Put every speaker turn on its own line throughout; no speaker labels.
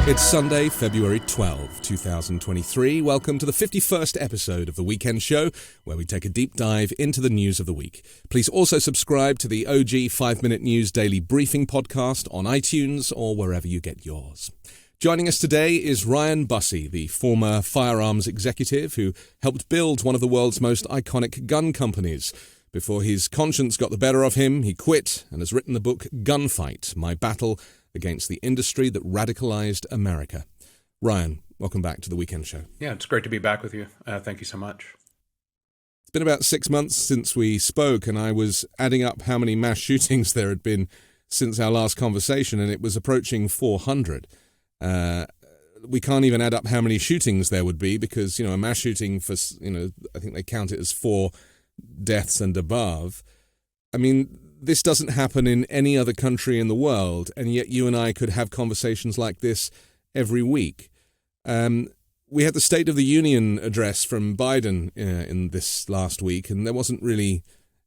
It's Sunday, February 12, 2023. Welcome to the 51st episode of The Weekend Show, where we take a deep dive into the news of the week. Please also subscribe to the OG 5-Minute News Daily Briefing podcast on iTunes or wherever you get yours. Joining us today is Ryan Busse, the former firearms executive who helped build one of the world's most iconic gun companies. Before his conscience got the better of him, he quit and has written the book Gunfight, My Battle Against the Industry That Radicalized America. Ryan, welcome back to The Weekend Show.
Yeah, it's great to be back with you. Thank you so much.
It's been about 6 months since we spoke, and I was adding up how many mass shootings there had been since our last conversation, and it was approaching 400. We can't even add up how many shootings there would be because, a mass shooting for, I think they count it as 4 deaths and above. I mean, this doesn't happen in any other country in the world, and yet you and I could have conversations like this every week. We had the State of the Union address from Biden in this last week, and there wasn't really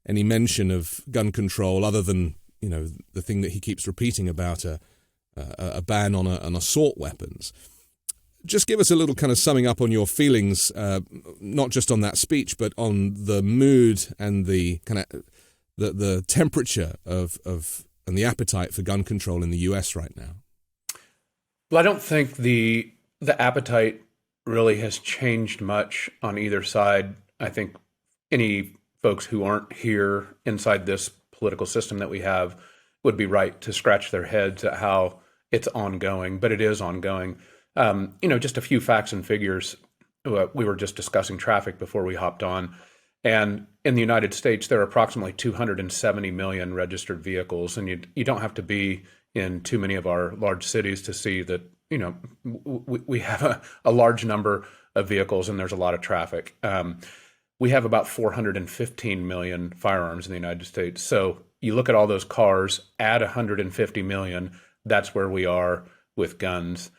any mention of gun control other than, the thing that he keeps repeating about a ban on assault weapons. Just give us a little kind of summing up on your feelings, not just on that speech, but on the mood and the kind of the temperature of and the appetite for gun control in the US right now.
Well, I don't think the appetite really has changed much on either side. I think any folks who aren't here inside this political system that we have would be right to scratch their heads at how it's ongoing, but it is ongoing. Just a few facts and figures. We were just discussing traffic before we hopped on. And in the United States, there are approximately 270 million registered vehicles. And you don't have to be in too many of our large cities to see that, we have a large number of vehicles and there's a lot of traffic. We have about 415 million firearms in the United States. So you look at all those cars, add 150 million, that's where we are with guns.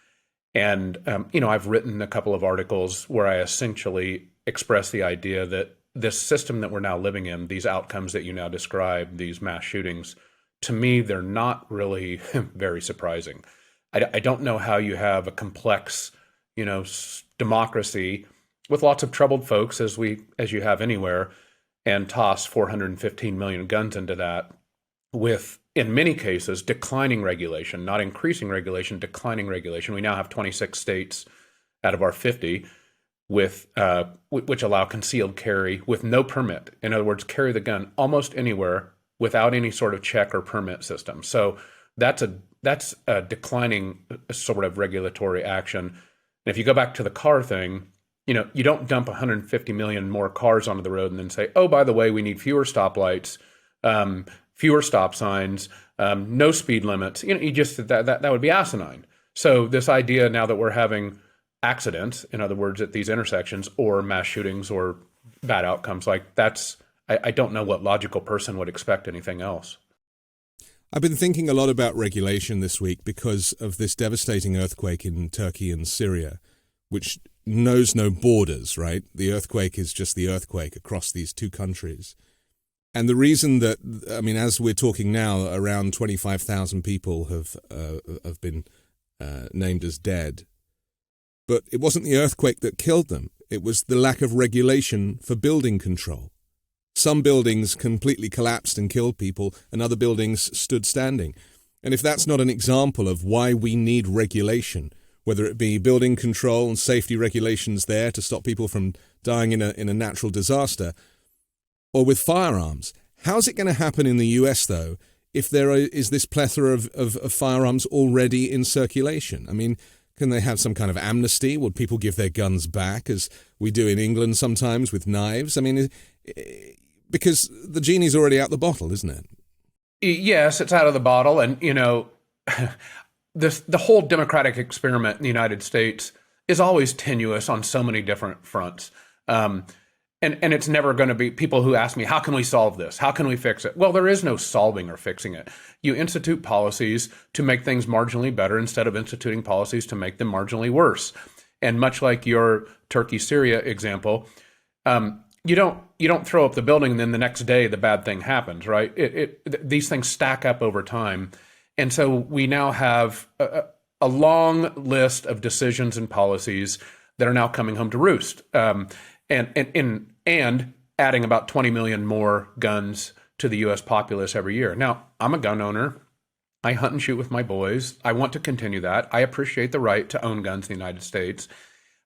And, I've written a couple of articles where I essentially express the idea that this system that we're now living in, these outcomes that you now describe, these mass shootings, to me, they're not really very surprising. I don't know how you have a complex, democracy with lots of troubled folks, as you have anywhere, and toss 415 million guns into that with, in many cases, declining regulation, not increasing regulation, declining regulation. We now have 26 states out of our 50 with which allow concealed carry with no permit. In other words, carry the gun almost anywhere without any sort of check or permit system. So that's a declining sort of regulatory action. And if you go back to the car thing, you don't dump 150 million more cars onto the road and then say, oh, by the way, we need fewer stoplights, fewer stop signs, no speed limits. You just that would be asinine. So this idea now that we're having accidents, in other words, at these intersections or mass shootings or bad outcomes, I don't know what logical person would expect anything else.
I've been thinking a lot about regulation this week because of this devastating earthquake in Turkey and Syria, which knows no borders, right? The earthquake is just the earthquake across these two countries. And the reason that, as we're talking now, around 25,000 people have been named as dead. But it wasn't the earthquake that killed them. It was the lack of regulation for building control. Some buildings completely collapsed and killed people, and other buildings stood standing. And if that's not an example of why we need regulation, whether it be building control and safety regulations there to stop people from dying in a natural disaster, or with firearms, how's it going to happen in the US, though, if there is this plethora of firearms already in circulation? Can they have some kind of amnesty? Would people give their guns back, as we do in England sometimes with knives? Because the genie's already out the bottle, isn't it?
Yes, it's out of the bottle. And, the whole democratic experiment in the United States is always tenuous on so many different fronts. And it's never going to be people who ask me, how can we solve this? How can we fix it? Well, there is no solving or fixing it. You institute policies to make things marginally better instead of instituting policies to make them marginally worse. And much like your Turkey-Syria example, you don't throw up the building and then the next day the bad thing happens, right? These things stack up over time. And so we now have a long list of decisions and policies that are now coming home to roost, and adding about 20 million more guns to the U.S. populace every year. Now, I'm a gun owner. I hunt and shoot with my boys. I want to continue that. I appreciate the right to own guns in the United States,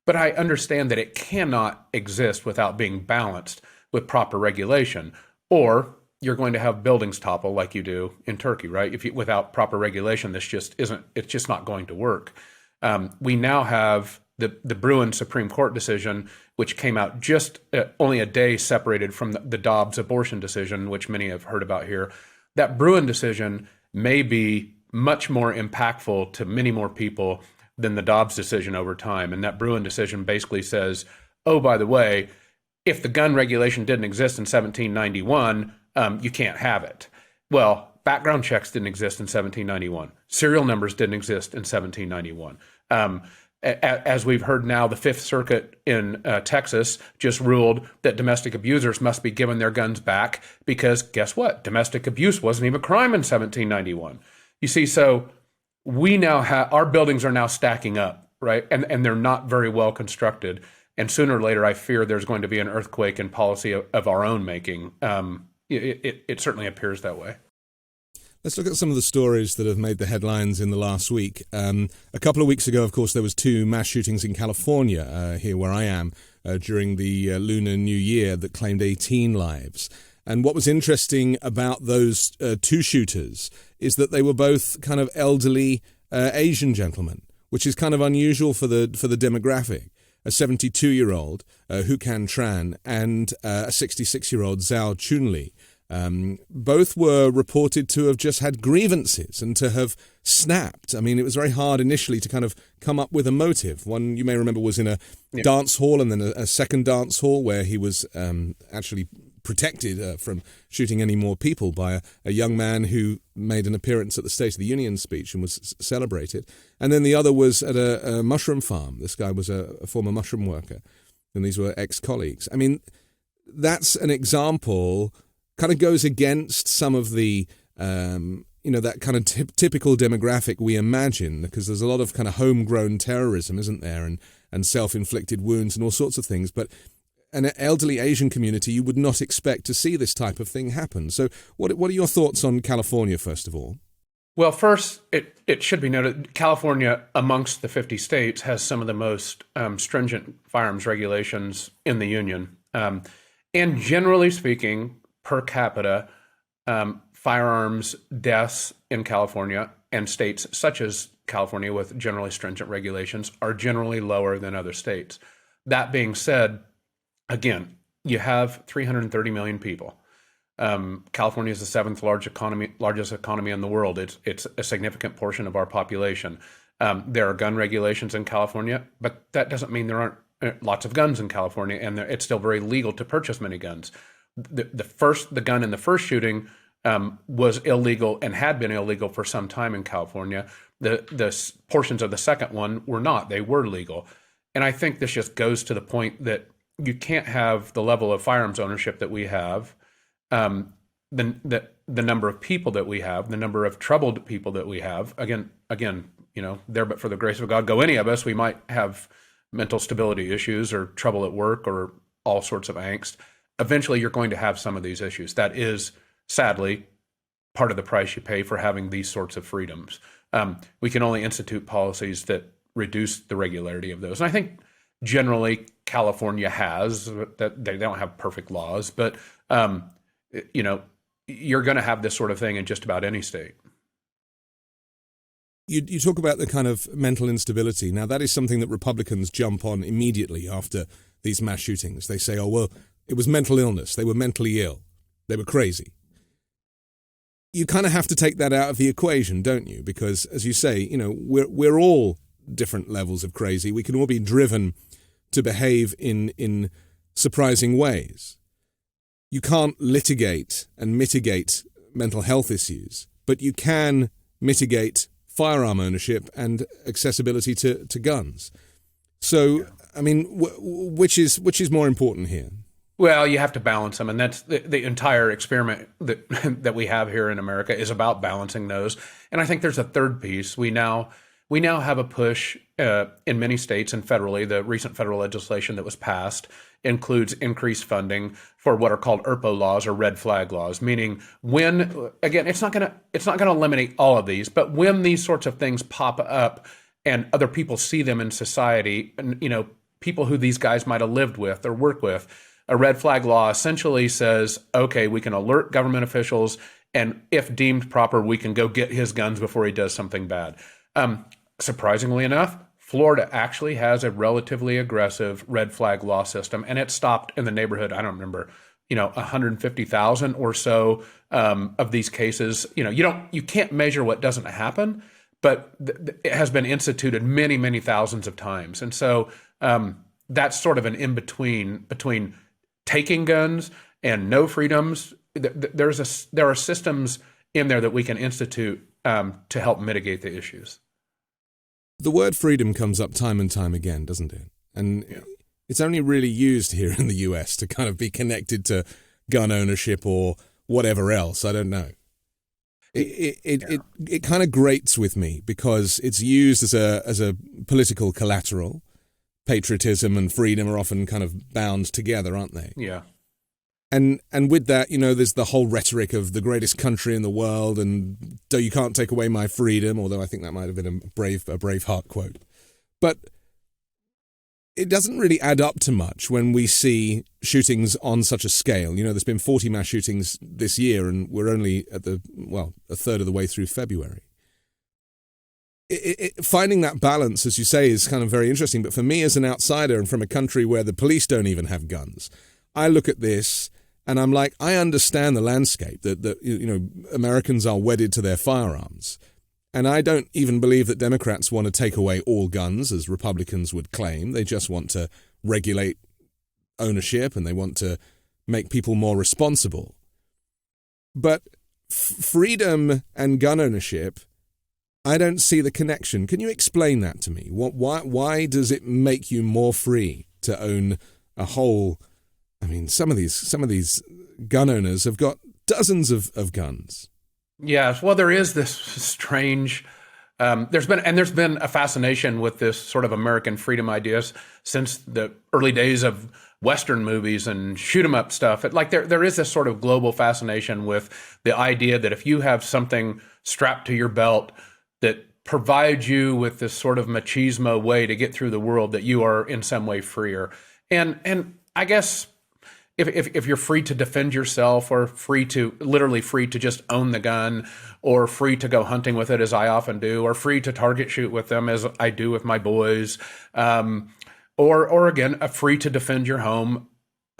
but I understand that it cannot exist without being balanced with proper regulation, or you're going to have buildings topple like you do in Turkey, right? Without proper regulation, it's just not going to work. We now have the Bruin Supreme Court decision, which came out just only a day separated from the Dobbs abortion decision, which many have heard about here. That Bruin decision may be much more impactful to many more people than the Dobbs decision over time. And that Bruin decision basically says, oh, by the way, if the gun regulation didn't exist in 1791, you can't have it. Well, background checks didn't exist in 1791. Serial numbers didn't exist in 1791. As we've heard now, the Fifth Circuit in Texas just ruled that domestic abusers must be given their guns back because guess what? Domestic abuse wasn't even a crime in 1791. You see, so we now have, our buildings are now stacking up, right? And they're not very well constructed. And sooner or later, I fear there's going to be an earthquake in policy of our own making. It certainly appears that way.
Let's look at some of the stories that have made the headlines in the last week. A couple of weeks ago, of course, there was 2 mass shootings in California, here where I am, during the Lunar New Year that claimed 18 lives. And what was interesting about those 2 shooters is that they were both kind of elderly Asian gentlemen, which is kind of unusual for the demographic. A 72-year-old, Hu Can Tran, and a 66-year-old Zhao Chunli. Both were reported to have just had grievances and to have snapped. I mean, it was very hard initially to kind of come up with a motive. One, you may remember, was in a dance hall, and then a second dance hall where he was actually protected from shooting any more people by a young man who made an appearance at the State of the Union speech and was celebrated. And then the other was at a mushroom farm. This guy was a former mushroom worker, and these were ex-colleagues. I mean, that's an example, kind of goes against some of the, that kind of typical demographic we imagine, because there's a lot of kind of homegrown terrorism, isn't there, and self-inflicted wounds and all sorts of things. But an elderly Asian community, you would not expect to see this type of thing happen. So what are your thoughts on California, first of all?
Well, first, it should be noted, California, amongst the 50 states, has some of the most stringent firearms regulations in the union. And generally speaking, per capita, firearms deaths in California and states such as California with generally stringent regulations are generally lower than other states. That being said, again, you have 330 million people. California is the 7th largest economy in the world. It's a significant portion of our population. There are gun regulations in California, but that doesn't mean there aren't lots of guns in California, and it's still very legal to purchase many guns. The gun in the first shooting was illegal and had been illegal for some time in California. The portions of the second one were not. They were legal. And I think this just goes to the point that you can't have the level of firearms ownership that we have, the number of people that we have, the number of troubled people that we have. Again, there but for the grace of God go any of us, we might have mental stability issues or trouble at work or all sorts of angst. Eventually, you're going to have some of these issues. That is, sadly, part of the price you pay for having these sorts of freedoms. We can only institute policies that reduce the regularity of those. And I think generally California has, that they don't have perfect laws, but you're going to have this sort of thing in just about any state.
You talk about the kind of mental instability. Now, that is something that Republicans jump on immediately after these mass shootings. They say, oh, well, it was mental illness. They were mentally ill. They were crazy. You kind of have to take that out of the equation, don't you? Because, as you say, we're all different levels of crazy. We can all be driven to behave in surprising ways. You can't litigate and mitigate mental health issues, but you can mitigate firearm ownership and accessibility to guns. So, I mean, which is more important here?
Well, you have to balance them, and that's the entire experiment that we have here in America is about balancing those. And I think there's a third piece. We now we now have a push in many states and federally. The recent federal legislation that was passed includes increased funding for what are called ERPO laws, or red flag laws, meaning when, again, it's not going to eliminate all of these, but when these sorts of things pop up and other people see them in society, and people who these guys might have lived with or worked with, a red flag law essentially says, okay, we can alert government officials, and if deemed proper, we can go get his guns before he does something bad. Surprisingly enough, Florida actually has a relatively aggressive red flag law system, and it stopped in the neighborhood, I don't remember, 150,000 or so of these cases. You can't measure what doesn't happen, but it has been instituted many, many thousands of times. And so that's sort of an in-between between taking guns and no freedoms. There are systems in there that we can institute to help mitigate the issues.
The word freedom comes up time and time again, doesn't it? And it's only really used here in the US to kind of be connected to gun ownership or whatever else. I don't know. It kind of grates with me because it's used as a political collateral. Patriotism and freedom are often kind of bound together, aren't they?
Yeah.
And with that, there's the whole rhetoric of the greatest country in the world, and you can't take away my freedom, although I think that might have been a Braveheart quote. But it doesn't really add up to much when we see shootings on such a scale. There's been 40 mass shootings this year, and we're only at a third of the way through February. Finding that balance, as you say, is kind of very interesting. But for me as an outsider and from a country where the police don't even have guns, I look at this and I'm like, I understand the landscape, that Americans are wedded to their firearms. And I don't even believe that Democrats want to take away all guns, as Republicans would claim. They just want to regulate ownership and they want to make people more responsible. But freedom and gun ownership, I don't see the connection. Can you explain that to me? Why does it make you more free to own a whole... I mean, some of these gun owners have got dozens of guns.
Yes, well, there is this strange. There's been a fascination with this sort of American freedom ideas since the early days of Western movies and shoot 'em up stuff. There is this sort of global fascination with the idea that if you have something strapped to your belt that provides you with this sort of machismo way to get through the world, that you are in some way freer. And I guess. If you're free to defend yourself, or literally free to just own the gun, or free to go hunting with it, as I often do, or free to target shoot with them, as I do with my boys, or again, free to defend your home.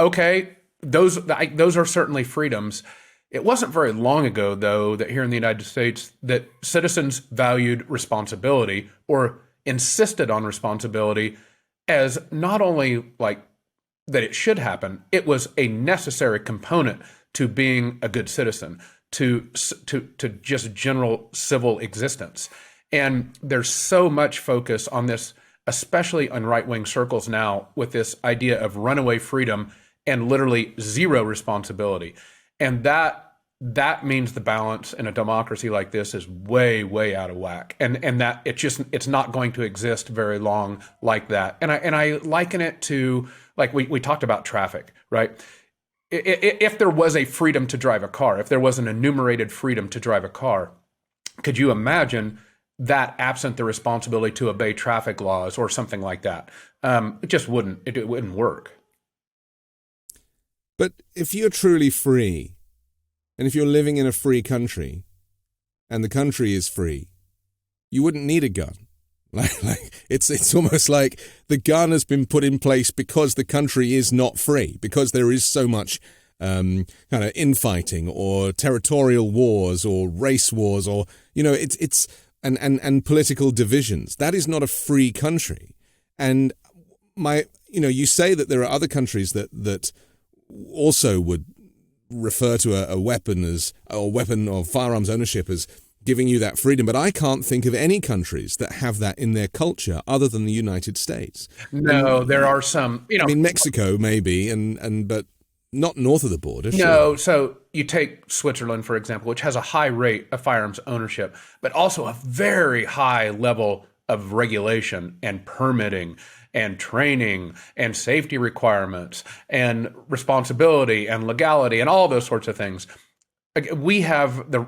Okay, those are certainly freedoms. It wasn't very long ago, though, that here in the United States, that citizens valued responsibility, or insisted on responsibility, as not only that it should happen, it was a necessary component to being a good citizen, to just general civil existence. And there's so much focus on this, especially in right-wing circles now, with this idea of runaway freedom and literally zero responsibility. And that means the balance in a democracy like this is way, way out of whack. And that it's not going to exist very long like that. And I liken it to, like we talked about traffic, right? If there was a freedom to drive a car, if there was an enumerated freedom to drive a car, could you imagine that absent the responsibility to obey traffic laws or something like that? It just wouldn't. It wouldn't work.
But if you're truly free, and if you're living in a free country, and the country is free, you wouldn't need a gun. It's almost like the gun has been put in place because the country is not free, because there is so much kind of infighting or territorial wars or race wars or it's and political divisions. That is not a free country. And you say that there are other countries that also would refer to a weapon or firearms ownership as giving you that freedom, but I can't think of any countries that have that in their culture other than the United States.
No, there are some.
I mean, Mexico maybe, but not north of the border.
No,
sure.
So you take Switzerland, for example, which has a high rate of firearms ownership, but also a very high level of regulation and permitting and training and safety requirements and responsibility and legality and all those sorts of things. We have the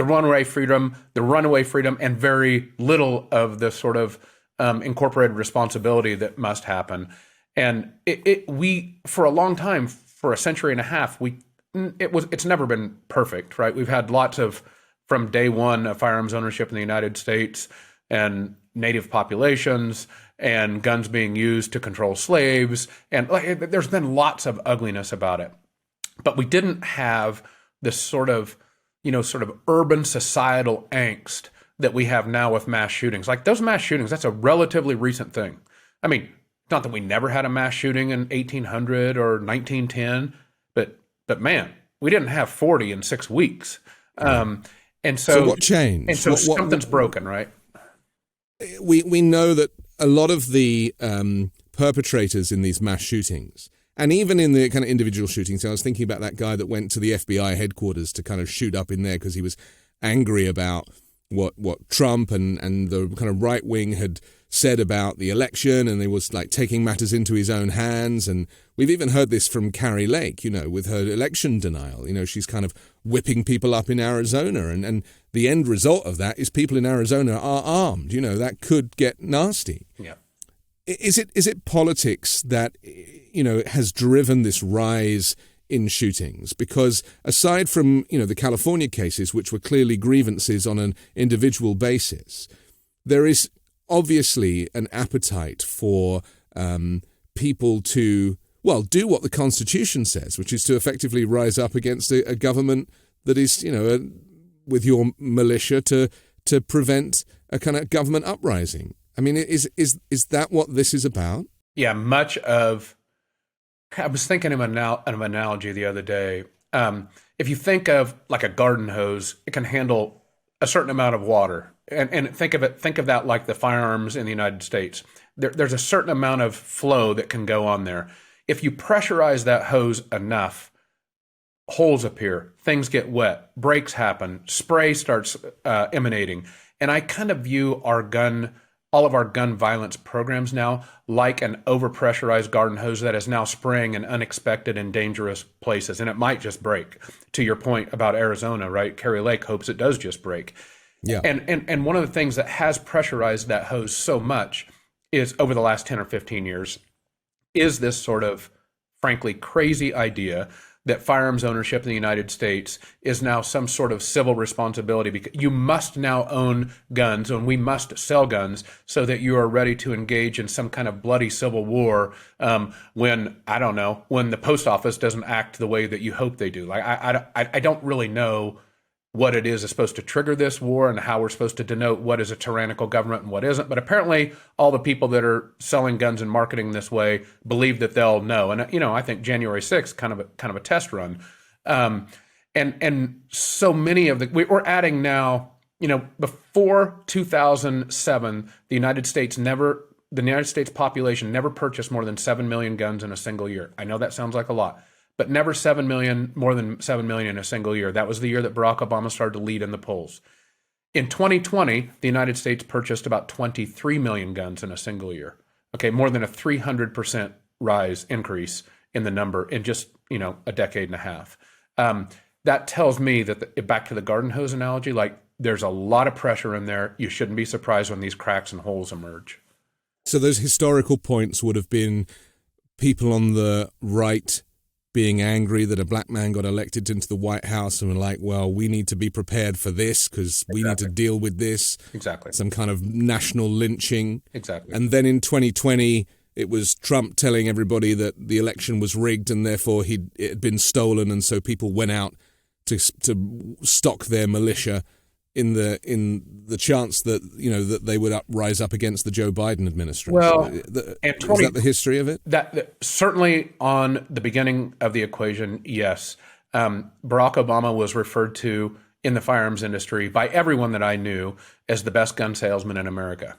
runaway freedom, and very little of the sort of incorporated responsibility that must happen. And we for a long time, for a century and a half, it's never been perfect, right? We've had lots of, from day one, of firearms ownership in the United States and native populations and guns being used to control slaves. And there's been lots of ugliness about it. But we didn't have this sort of urban societal angst that we have now with mass shootings. Like those mass shootings, that's a relatively recent thing. I mean, not that we never had a mass shooting in 1800 or 1910, but man, we didn't have 40 in 6 weeks. And so
what changed?
And so something's broken, right?
We know that a lot of the perpetrators in these mass shootings, and even in the kind of individual shootings, I was thinking about that guy that went to the FBI headquarters to kind of shoot up in there because he was angry about what Trump and the kind of right wing had said about the election, and he was like taking matters into his own hands. And we've even heard this from Carrie Lake, with her election denial. She's kind of whipping people up in Arizona, and the end result of that is people in Arizona are armed. That could get nasty.
Yeah.
Is it politics that has driven this rise in shootings? Because aside from the California cases, which were clearly grievances on an individual basis, there is obviously an appetite for people to do what the Constitution says, which is to effectively rise up against a government that is with your militia to prevent a kind of government uprising. I mean, is that what this is about?
Yeah, I was thinking of an analogy the other day. If you think of like a garden hose, it can handle a certain amount of water. And think of that like the firearms in the United States. There's a certain amount of flow that can go on there. If you pressurize that hose enough, holes appear, things get wet, breaks happen, spray starts emanating. And I kind of view all of our gun violence programs now like an overpressurized garden hose that is now spraying in unexpected and dangerous places. And it might just break. To your point about Arizona, right? Carrie Lake hopes it does just break.
Yeah.
And one of the things that has pressurized that hose so much is, over the last 10 or 15 years, is this sort of, frankly, crazy idea that firearms ownership in the United States is now some sort of civil responsibility, because you must now own guns and we must sell guns so that you are ready to engage in some kind of bloody civil war when the post office doesn't act the way that you hope they do. Like I don't really know what it is supposed to trigger this war and how we're supposed to denote what is a tyrannical government and what isn't. But apparently all the people that are selling guns and marketing this way believe that they'll know. And, I think January 6th, kind of a test run. And so many of we're adding now, before 2007, the United States population never purchased more than 7 million guns in a single year. I know that sounds like a lot, but never more than 7 million in a single year. That was the year that Barack Obama started to lead in the polls. In 2020, the United States purchased about 23 million guns in a single year. Okay, more than a 300% increase in the number in just, a decade and a half. That tells me that, back to the garden hose analogy, like there's a lot of pressure in there. You shouldn't be surprised when these cracks and holes emerge.
So those historical points would have been people on the right being angry that a black man got elected into the White House and were like, well, we need to be prepared for this because we need to deal with this.
Exactly.
Some kind of national lynching.
Exactly.
And then in 2020, it was Trump telling everybody that the election was rigged and therefore it had been stolen, and so people went out to stock their militia in the chance that that they would rise up against the Joe Biden administration.
Well,
is that the history of it?
That certainly on the beginning of the equation, yes. Barack Obama was referred to in the firearms industry by everyone that I knew as the best gun salesman in America,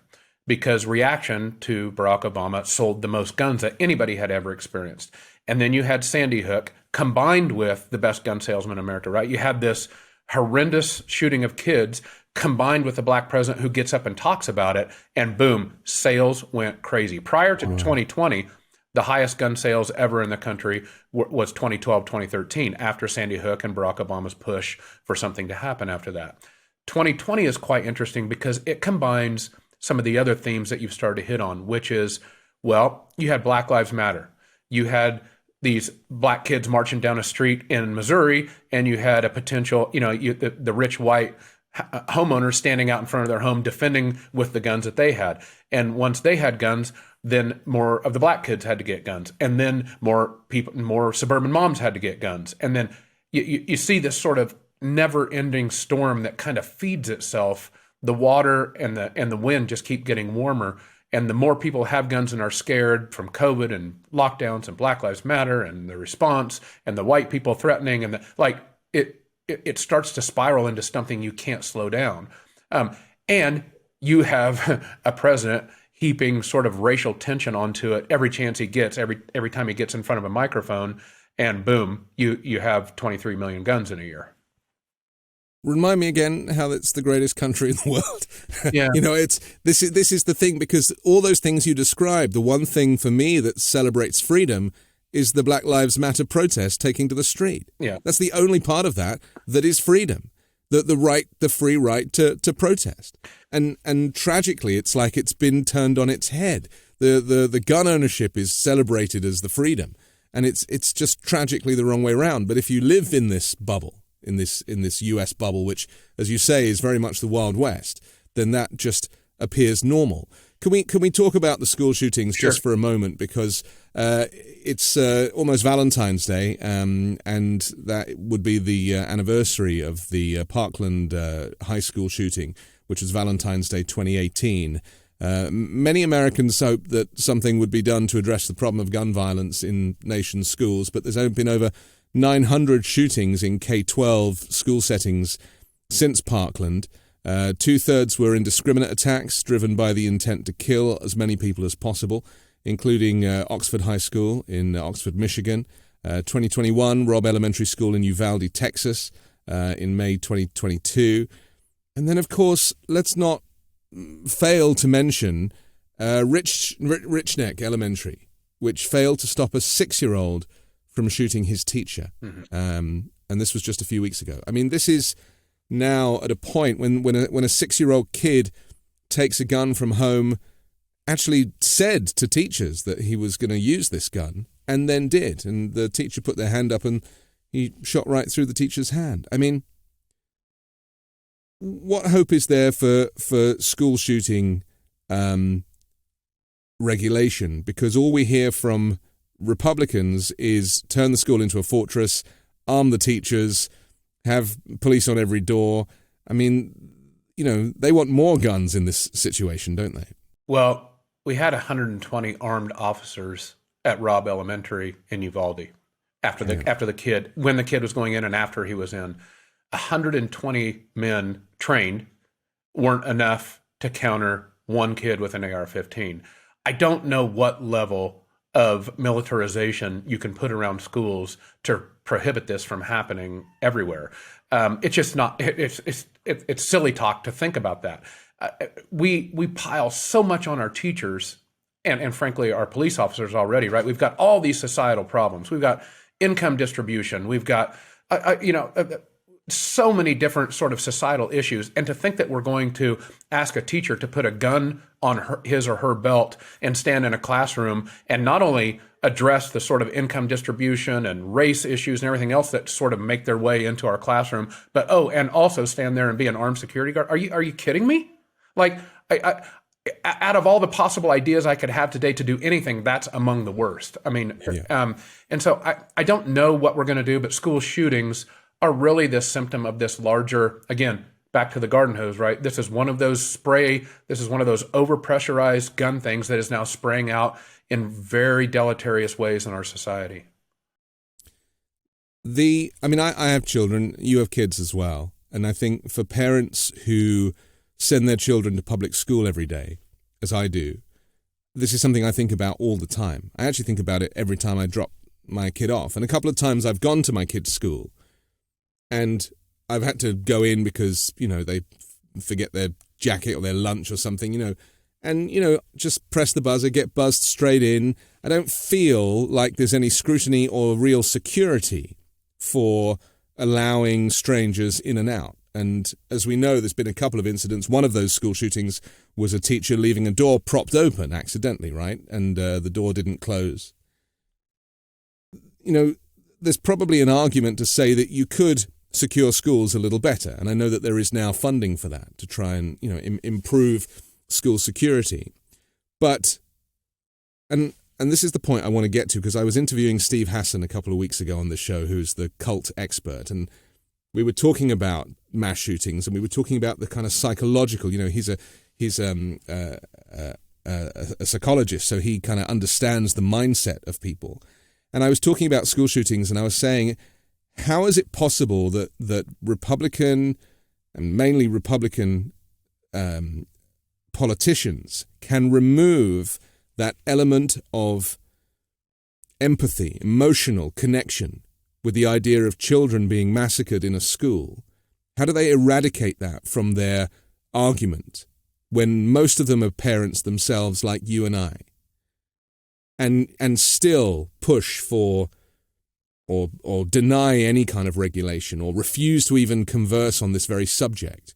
because reaction to Barack Obama sold the most guns that anybody had ever experienced. And then you had Sandy Hook combined with the best gun salesman in America, right? You had this horrendous shooting of kids combined with a black president who gets up and talks about it, and boom, sales went crazy. Prior to 2020, the highest gun sales ever in the country was 2012, 2013, after Sandy Hook and Barack Obama's push for something to happen after that. 2020 is quite interesting because it combines some of the other themes that you've started to hit on, which is, well, you had Black Lives Matter. You had these black kids marching down a street in Missouri, and you had a potential, the rich white homeowners standing out in front of their home defending with the guns that they had. And once they had guns, then more of the black kids had to get guns. And then more suburban moms had to get guns. And then you see this sort of never-ending storm that kind of feeds itself. The water and the wind just keep getting warmer. And the more people have guns and are scared from COVID and lockdowns and Black Lives Matter and the response and the white people threatening and it starts to spiral into something you can't slow down. And you have a president heaping sort of racial tension onto it every chance he gets, every time he gets in front of a microphone, and boom, you have 23 million guns in a year.
Remind me again how it's the greatest country in the world.
Yeah.
This is the thing, because all those things you described, the one thing for me that celebrates freedom is the Black Lives Matter protest taking to the street.
Yeah.
That's the only part of that is freedom. The free right to protest. And tragically, it's like it's been turned on its head. The gun ownership is celebrated as the freedom. And it's just tragically the wrong way around. But if you live in this bubble, in this US bubble, which, as you say, is very much the Wild West, then that just appears normal. Can we talk about the school shootings
Sure.
just for a moment? Because it's almost Valentine's Day, and that would be the anniversary of the Parkland high school shooting, which was Valentine's Day 2018. Many Americans hope that something would be done to address the problem of gun violence in nation's schools, but there's been over 900 shootings in K-12 school settings since Parkland. 2/3 were indiscriminate attacks driven by the intent to kill as many people as possible, including Oxford High School in Oxford, Michigan, 2021, Robb Elementary School in Uvalde, Texas, in May 2022. And then, of course, let's not fail to mention Richneck Elementary, which failed to stop a 6-year-old from shooting his teacher. Mm-hmm. And this was just a few weeks ago. I mean, this is now at a point when a 6-year-old kid takes a gun from home, actually said to teachers that he was going to use this gun, and then did. And the teacher put their hand up and he shot right through the teacher's hand. I mean, what hope is there for school shooting regulation? Because all we hear from Republicans is turn the school into a fortress, arm the teachers, have police on every door. I mean, they want more guns in this situation, don't they?
Well, we had 120 armed officers at Robb Elementary in Uvalde after the kid, when the kid was going in and after he was in. 120 men trained weren't enough to counter one kid with an AR-15. I don't know what level of militarization you can put around schools to prohibit this from happening everywhere. It's just not. It's silly talk to think about that. We pile so much on our teachers and frankly our police officers already. Right? We've got all these societal problems. We've got income distribution. We've got so many different sort of societal issues, and to think that we're going to ask a teacher to put a gun on his or her belt and stand in a classroom and not only address the sort of income distribution and race issues and everything else that sort of make their way into our classroom, but and also stand there and be an armed security guard. Are you kidding me? Like, out of all the possible ideas I could have today to do anything, that's among the worst. I mean, yeah. And so I don't know what we're going to do, but school shootings are really this symptom of this larger, again, back to the garden hose, right? This is one of those overpressurized gun things that is now spraying out in very deleterious ways in our society.
I have children, you have kids as well. And I think for parents who send their children to public school every day, as I do, this is something I think about all the time. I actually think about it every time I drop my kid off. And a couple of times I've gone to my kid's school and I've had to go in because, they forget their jacket or their lunch or something, and, just press the buzzer, get buzzed straight in. I don't feel like there's any scrutiny or real security for allowing strangers in and out. And as we know, there's been a couple of incidents. One of those school shootings was a teacher leaving a door propped open accidentally, right? And the door didn't close. There's probably an argument to say that you could secure schools a little better. And I know that there is now funding for that to try and, improve school security. But, and this is the point I want to get to, because I was interviewing Steve Hassan a couple of weeks ago on the show, who's the cult expert. And we were talking about mass shootings, and we were talking about the kind of psychological, he's a psychologist, so he kind of understands the mindset of people. And I was talking about school shootings, and I was saying, how is it possible that Republican, and mainly Republican politicians, can remove that element of empathy, emotional connection with the idea of children being massacred in a school? How do they eradicate that from their argument when most of them are parents themselves like you and I? And still push for or deny any kind of regulation or refuse to even converse on this very subject.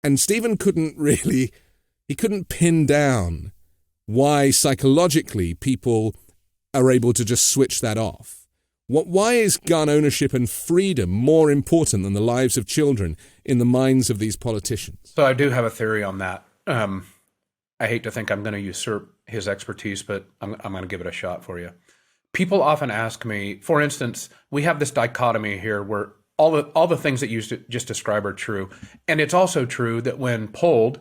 And Stephen couldn't pin down why psychologically people are able to just switch that off. Why is gun ownership and freedom more important than the lives of children in the minds of these politicians?
So I do have a theory on that. I hate to think I'm going to usurp his expertise, but I'm going to give it a shot for you. People often ask me, for instance, we have this dichotomy here where all the things that you just described are true. And it's also true that when polled,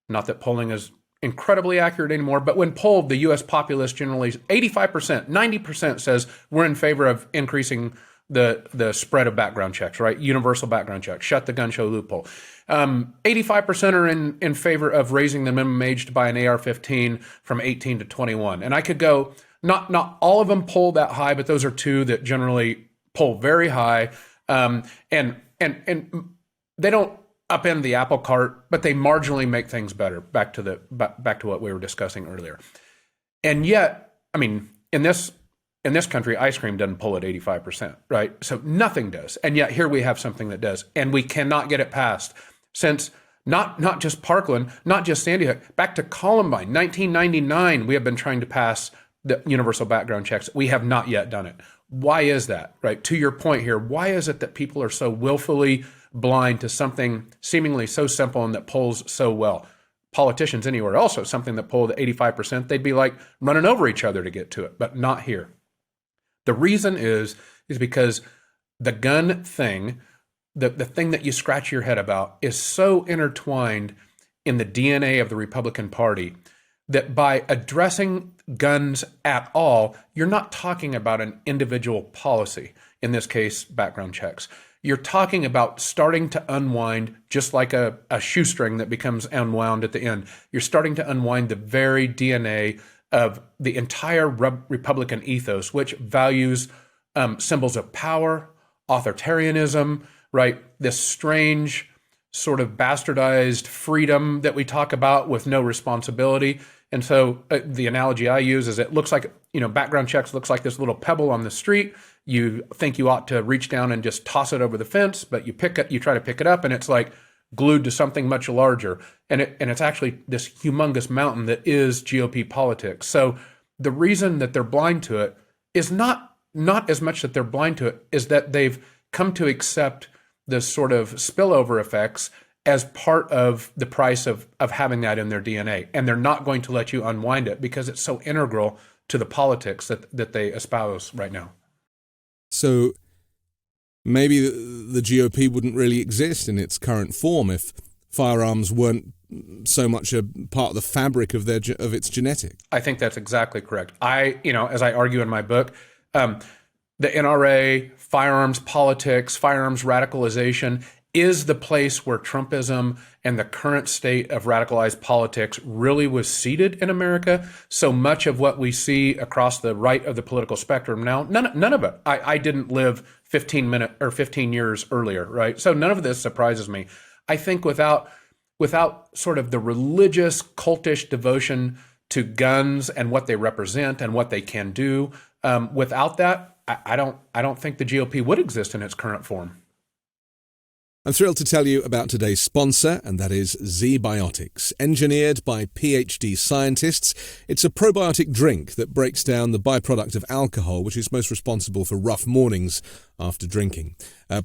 not that polling is incredibly accurate anymore, but when polled, the U.S. populace generally, 85%, 90% says we're in favor of increasing the spread of background checks, right? Universal background checks, shut the gun show loophole. 85% are in favor of raising the minimum age to buy an AR-15 from 18 to 21. And I could go, not all of them poll that high, but those are two that generally poll very high. And they don't upend the apple cart, but they marginally make things better. Back to what we were discussing earlier. And yet, I mean, in this country, ice cream doesn't pull at 85%, right? So nothing does. And yet here we have something that does. And we cannot get it passed. Since not just Parkland, not just Sandy Hook, back to Columbine, 1999, we have been trying to pass the universal background checks. We have not yet done it. Why is that, right? To your point here, why is it that people are so willfully blind to something seemingly so simple and that polls so well? Politicians anywhere also, something that polled at 85%, they'd be like running over each other to get to it, but not here. The reason is because the gun thing, the thing that you scratch your head about, is so intertwined in the DNA of the Republican Party that by addressing guns at all, you're not talking about an individual policy, in this case, background checks. You're talking about starting to unwind, just like a shoestring that becomes unwound at the end. You're starting to unwind the very DNA of the entire Republican ethos, which values symbols of power, authoritarianism, right? This strange sort of bastardized freedom that we talk about with no responsibility. And so the analogy I use is it looks like, background checks looks like this little pebble on the street. You think you ought to reach down and just toss it over the fence, but you try to pick it up and it's like glued to something much larger. And it's actually this humongous mountain that is GOP politics. So the reason that they're blind to it is not as much that they're blind to it, is that they've come to accept the sort of spillover effects as part of the price of having that in their DNA. And they're not going to let you unwind it because it's so integral to the politics that they espouse right now.
So maybe the GOP wouldn't really exist in its current form if firearms weren't so much a part of the fabric of its genetic.
I think that's exactly correct. As I argue in my book, the NRA, firearms politics, firearms radicalization is the place where Trumpism and the current state of radicalized politics really was seated in America. So much of what we see across the right of the political spectrum now, none of it. I didn't live 15 years earlier, right? So none of this surprises me. I think without sort of the religious, cultish devotion to guns and what they represent and what they can do, without that, I don't think the GOP would exist in its current form.
I'm thrilled to tell you about today's sponsor, and that is ZBiotics. Engineered by PhD scientists, it's a probiotic drink that breaks down the byproduct of alcohol, which is most responsible for rough mornings after drinking.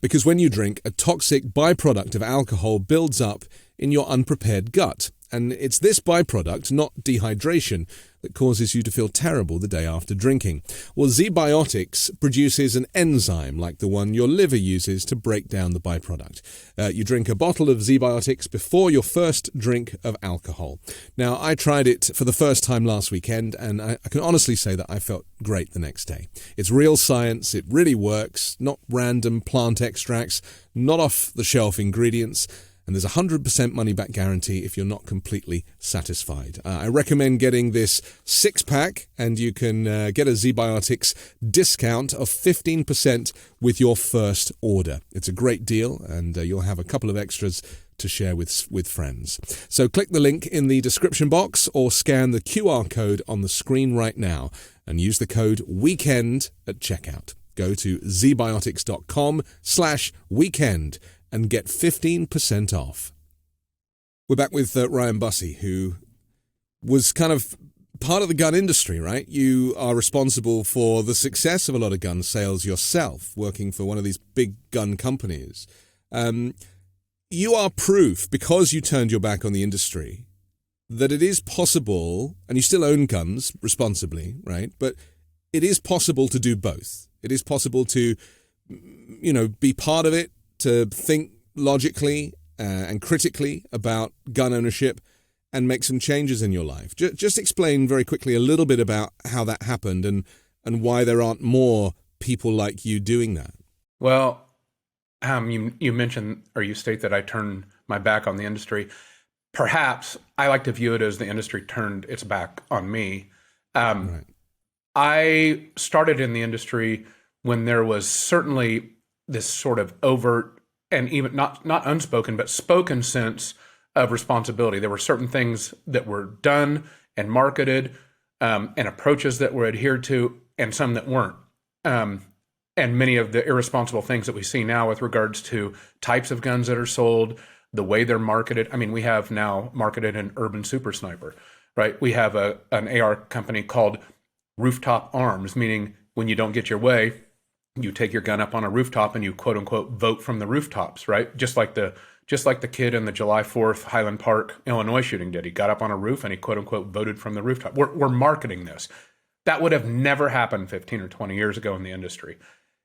Because when you drink, a toxic byproduct of alcohol builds up in your unprepared gut. And it's this byproduct, not dehydration, that causes you to feel terrible the day after drinking. Well, ZBiotics produces an enzyme like the one your liver uses to break down the byproduct. You drink a bottle of ZBiotics before your first drink of alcohol. Now, I tried it for the first time last weekend, and I can honestly say that I felt great the next day. It's real science, it really works, not random plant extracts, not off-the-shelf ingredients, and there's a 100% money-back guarantee if you're not completely satisfied. I recommend getting this 6-pack, and you can get a ZBiotics discount of 15% with your first order. It's a great deal, and you'll have a couple of extras to share with friends. So click the link in the description box or scan the QR code on the screen right now and use the code WEEKEND at checkout. Go to zbiotics.com/weekend and get 15% off. We're back with Ryan Busse, who was kind of part of the gun industry, right? You are responsible for the success of a lot of gun sales yourself, working for one of these big gun companies. You are proof, because you turned your back on the industry, that it is possible, and you still own guns responsibly, right? But it is possible to do both. It is possible to, be part of it, to think logically and critically about gun ownership and make some changes in your life. Just explain very quickly a little bit about how that happened and why there aren't more people like you doing that.
Well, you mentioned, or you state that I turned my back on the industry. Perhaps I like to view it as the industry turned its back on me.
Right.
I started in the industry when there was certainly this sort of overt and even not unspoken, but spoken sense of responsibility. There were certain things that were done and marketed, and approaches that were adhered to, and some that weren't. And many of the irresponsible things that we see now with regards to types of guns that are sold, the way they're marketed. I mean, we have now marketed an urban super sniper, right? We have an AR company called Rooftop Arms, meaning when you don't get your way, you take your gun up on a rooftop and you quote unquote vote from the rooftops, right? Just like the kid in the July 4th Highland Park, Illinois shooting did. He got up on a roof and he quote unquote voted from the rooftop. We're marketing this. That would have never happened 15 or 20 years ago in the industry.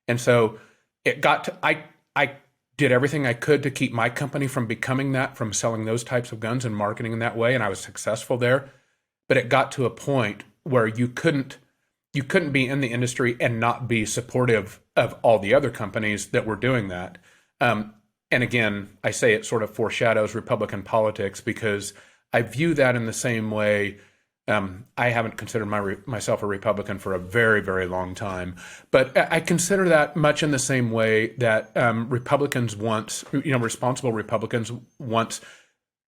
And so it got to, I did everything I could to keep my company from becoming that, from selling those types of guns and marketing in that way. And I was successful there. But it got to a point where you couldn't be in the industry and not be supportive of all the other companies that were doing that. And again, I say it sort of foreshadows Republican politics, because I view that in the same way. I haven't considered myself a Republican for a very, very long time, but I consider that much in the same way that Republicans once, responsible Republicans once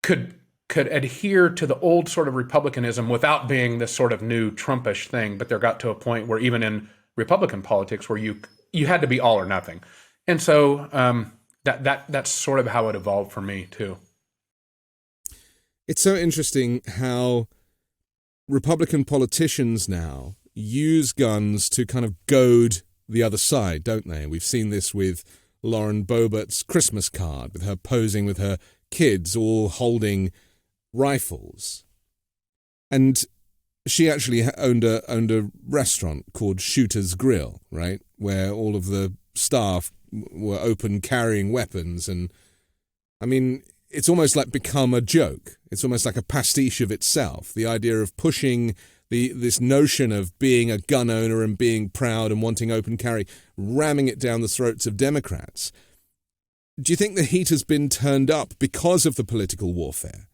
could adhere to the old sort of republicanism without being this sort of new Trumpish thing. But there got to a point where even in Republican politics where you had to be all or nothing. And so that's sort of how it evolved for me too.
It's so interesting how Republican politicians now use guns to kind of goad the other side, don't they? We've seen this with Lauren Boebert's Christmas card, with her posing with her kids all holding rifles. And she actually owned a restaurant called Shooter's Grill, right, where all of the staff were open carrying weapons. And I mean, it's almost like become a joke. It's almost like a pastiche of itself. The idea of pushing this notion of being a gun owner and being proud and wanting open carry, ramming it down the throats of Democrats. Do you think the heat has been turned up because of the political warfare?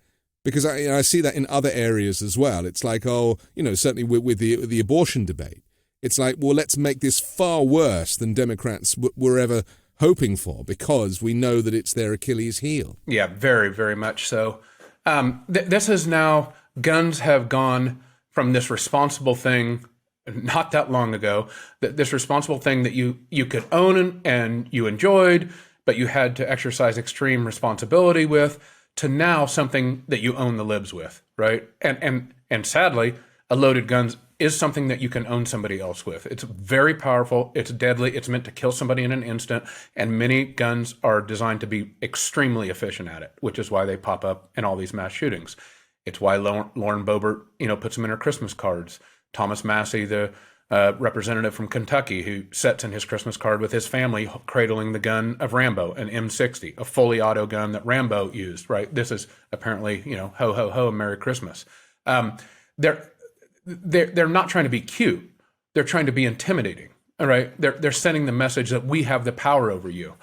Because I see that in other areas as well. It's like, certainly with the abortion debate. It's like, well, let's make this far worse than Democrats were ever hoping for, because we know that it's their Achilles heel.
Yeah, very, very much so. This is now, guns have gone from this responsible thing not that long ago, this responsible thing that you could own and you enjoyed, but you had to exercise extreme responsibility with, to now something that you own the libs with, right? And sadly, a loaded gun is something that you can own somebody else with. It's very powerful. It's deadly. It's meant to kill somebody in an instant. And many guns are designed to be extremely efficient at it, which is why they pop up in all these mass shootings. It's why Lauren Boebert, puts them in her Christmas cards. Thomas Massey, the representative from Kentucky, who sets in his Christmas card with his family cradling the gun of Rambo, an M60, a fully auto gun that Rambo used, right? This is apparently, ho, ho, ho, Merry Christmas. They're not trying to be cute. They're trying to be intimidating, all right? They're sending the message that we have the power over you.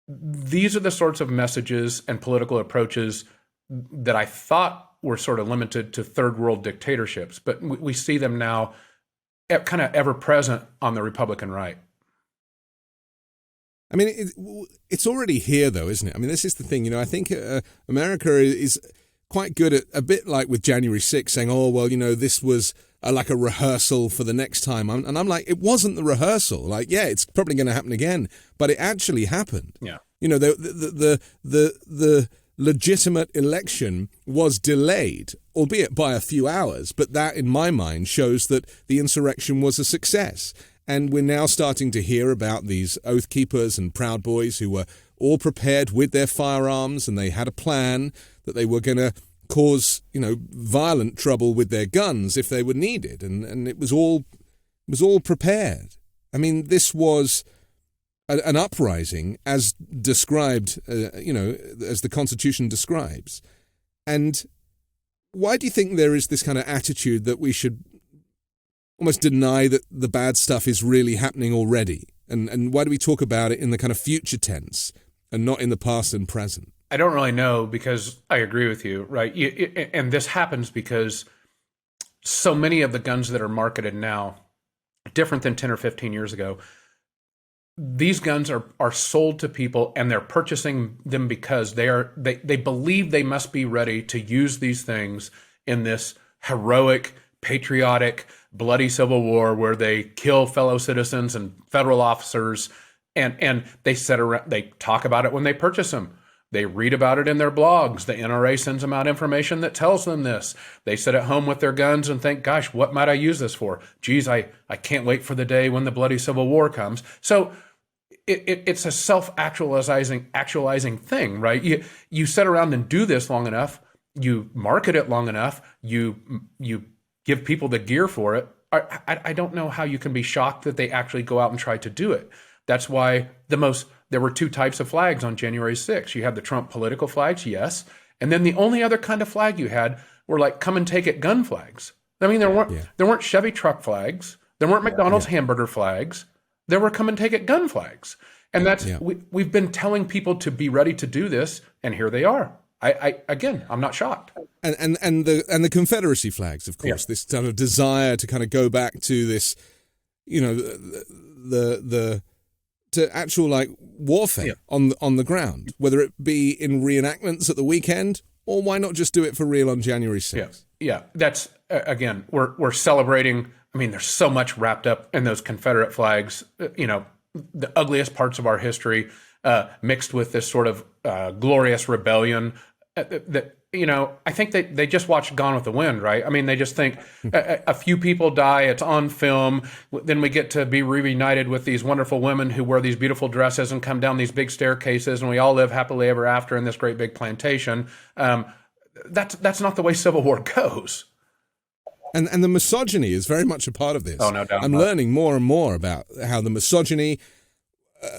These are the sorts of messages and political approaches that I thought were sort of limited to third world dictatorships, but we see them now kind of ever present on the Republican right.
I mean, it's already here, though, isn't it? I mean, this is the thing. I think America is quite good at, a bit like with January 6th, saying, oh, well, this was like a rehearsal for the next time. And I'm like, it wasn't the rehearsal. Like, yeah, it's probably going to happen again, but it actually happened.
Yeah.
The legitimate election was delayed, albeit by a few hours, but that, in my mind, shows that the insurrection was a success. And we're now starting to hear about these Oath Keepers and Proud Boys who were all prepared with their firearms, and they had a plan that they were going to cause, violent trouble with their guns if they were needed, and it was all prepared. I mean, this was an uprising as described, as the Constitution describes. And why do you think there is this kind of attitude that we should almost deny that the bad stuff is really happening already? And why do we talk about it in the kind of future tense and not in the past and present?
I don't really know, because I agree with you, right? And this happens because so many of the guns that are marketed now, different than 10 or 15 years ago, these guns are sold to people, and they're purchasing them because they believe they must be ready to use these things in this heroic, patriotic, bloody civil war where they kill fellow citizens and federal officers, and they talk about it when they purchase them. They read about it in their blogs. The NRA sends them out information that tells them this. They sit at home with their guns and think, gosh, what might I use this for? Geez, I can't wait for the day when the bloody Civil War comes. So it's a self-actualizing thing, right? You sit around and do this long enough, you market it long enough, you give people the gear for it. I don't know how you can be shocked that they actually go out and try to do it. That's why there were two types of flags on January 6th. You had the Trump political flags, yes. And then the only other kind of flag you had were like come and take it gun flags. I mean, there weren't Chevy truck flags. There weren't McDonald's hamburger flags. There were come and take it gun flags. And we've been telling people to be ready to do this, and here they are. I'm not shocked.
And the Confederacy flags, of course, this kind of desire to kind of go back to this, to actual like warfare on the ground, whether it be in reenactments at the weekend, or why not just do it for real on January 6th?
Yeah. That's again, we're celebrating. I mean, there's so much wrapped up in those Confederate flags. The ugliest parts of our history, mixed with this sort of glorious rebellion. That I think they just watched Gone with the Wind, right? I mean, they just think a few people die, it's on film, then we get to be reunited with these wonderful women who wear these beautiful dresses and come down these big staircases, and we all live happily ever after in this great big plantation. That's not the way Civil War goes.
And the misogyny is very much a part of this.
Oh, no doubt.
I'm learning more and more about how the misogyny,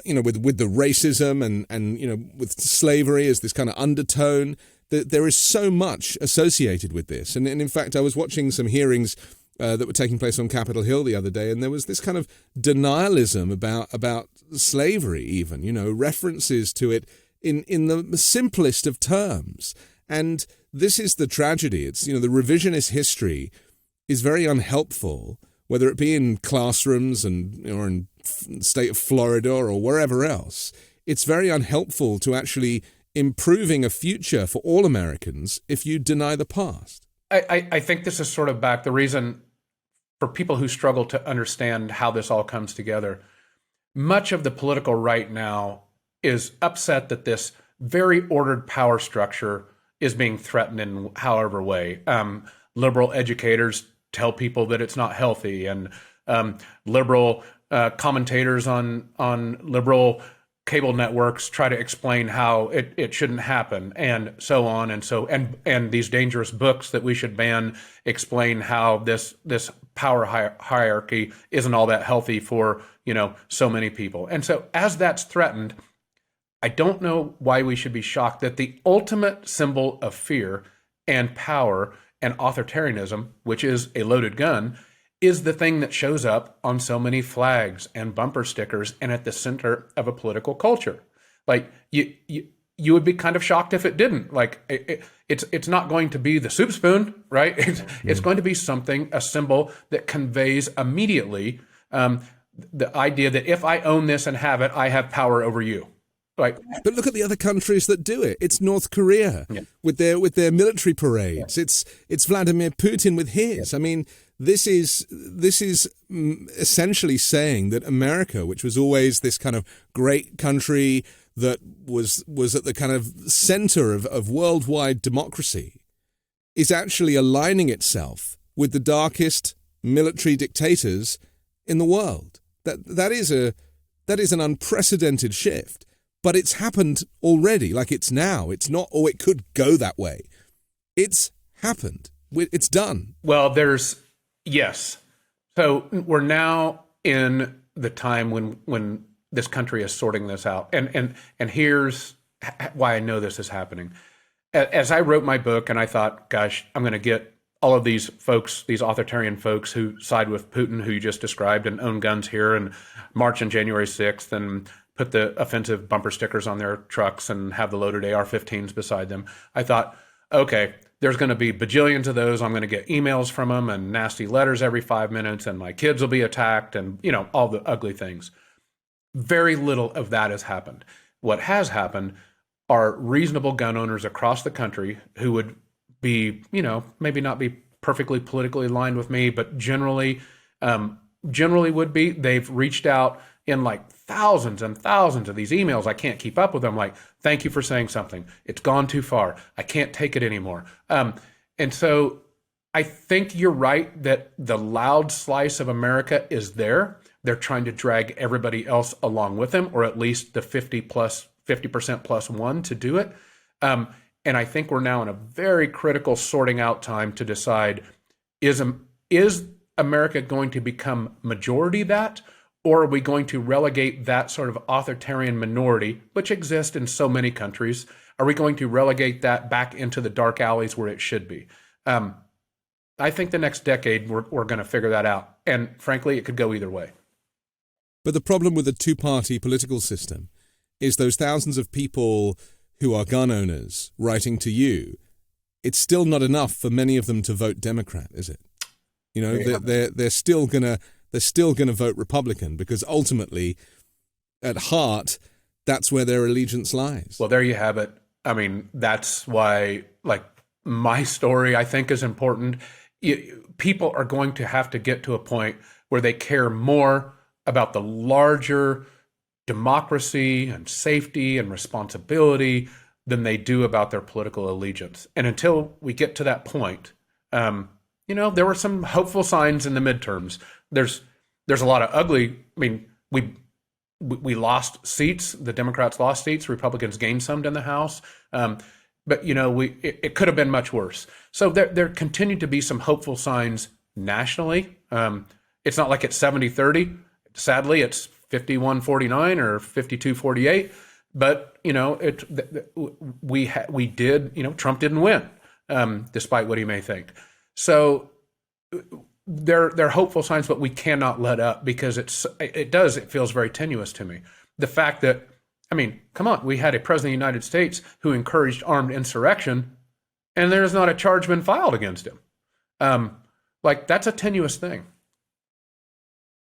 with the racism and with slavery as this kind of undertone, that there is so much associated with this. And in fact, I was watching some hearings that were taking place on Capitol Hill the other day, and there was this kind of denialism about slavery even, references to it in the simplest of terms. And this is the tragedy. It's, the revisionist history is very unhelpful whether it be in classrooms or in the state of Florida or wherever else, it's very unhelpful to actually improving a future for all Americans if you deny the past.
I think this is sort of back the reason for people who struggle to understand how this all comes together. Much of the political right now is upset that this very ordered power structure is being threatened in however way. Liberal educators tell people that it's not healthy, and liberal commentators on liberal cable networks try to explain how it shouldn't happen, and so on, and these dangerous books that we should ban explain how this power hierarchy isn't all that healthy for so many people. And so as that's threatened, I don't know why we should be shocked that the ultimate symbol of fear and power and authoritarianism, which is a loaded gun, is the thing that shows up on so many flags and bumper stickers and at the center of a political culture. Like you would be kind of shocked if it didn't. Like it's not going to be the soup spoon, right? It's going to be something, a symbol that conveys immediately the idea that if I own this and have it, I have power over you. Right.
But look at the other countries that do it. It's North Korea with their military parades. It's Vladimir Putin with his. I mean, this is essentially saying that America, which was always this kind of great country that was at the kind of center of worldwide democracy, is actually aligning itself with the darkest military dictators in the world. That is an unprecedented shift. But it's happened already, like it's now. It's not, it could go that way. It's happened. It's done.
Well, yes. So we're now in the time when this country is sorting this out. And here's why I know this is happening. As I wrote my book and I thought, gosh, I'm going to get all of these folks, these authoritarian folks who side with Putin, who you just described, and own guns here and march on January 6th and put the offensive bumper stickers on their trucks and have the loaded AR-15s beside them. I thought, okay, there's going to be bajillions of those. I'm going to get emails from them and nasty letters every 5 minutes, and my kids will be attacked and, all the ugly things. Very little of that has happened. What has happened are reasonable gun owners across the country who would be, maybe not be perfectly politically aligned with me, but generally would be. They've reached out in like thousands and thousands of these emails. I can't keep up with them. Like, thank you for saying something. It's gone too far. I can't take it anymore. And so I think you're right that the loud slice of America is there. They're trying to drag everybody else along with them, or at least the 50% plus one to do it. And I think we're now in a very critical sorting out time to decide, is America going to become majority that? Or are we going to relegate that sort of authoritarian minority, which exists in so many countries? Are we going to relegate that back into the dark alleys where it should be? I think the next decade we're going to figure that out. And frankly, it could go either way.
But the problem with the two-party political system is those thousands of people who are gun owners writing to you. It's still not enough for many of them to vote Democrat, is it? They're still gonna vote Republican because ultimately, at heart, that's where their allegiance lies.
Well, there you have it. I mean, that's why, my story, I think, is important. People are going to have to get to a point where they care more about the larger democracy and safety and responsibility than they do about their political allegiance. And until we get to that point, there were some hopeful signs in the midterms. There's a lot of ugly. I mean, we lost seats. The Democrats lost seats. Republicans gained some in the House. But it could have been much worse. So there continue to be some hopeful signs nationally. It's not like it's 70-30. Sadly, it's 51-49 or 52-48. But we did. Trump didn't win, despite what he may think. So they're hopeful signs, but we cannot let up because it feels very tenuous to me. The fact that, come on, we had a president of the United States who encouraged armed insurrection, and there's not a charge been filed against him. That's a tenuous thing.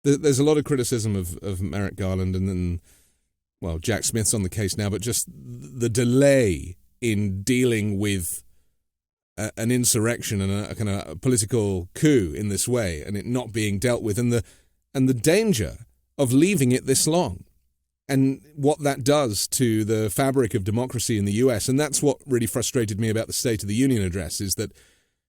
there's a lot of criticism of Merrick Garland, and then, well, Jack Smith's on the case now, but just the delay in dealing with an insurrection and a kind of political coup in this way, and it not being dealt with, and the danger of leaving it this long, and what that does to the fabric of democracy in the US. And that's what really frustrated me about the State of the Union address, is that,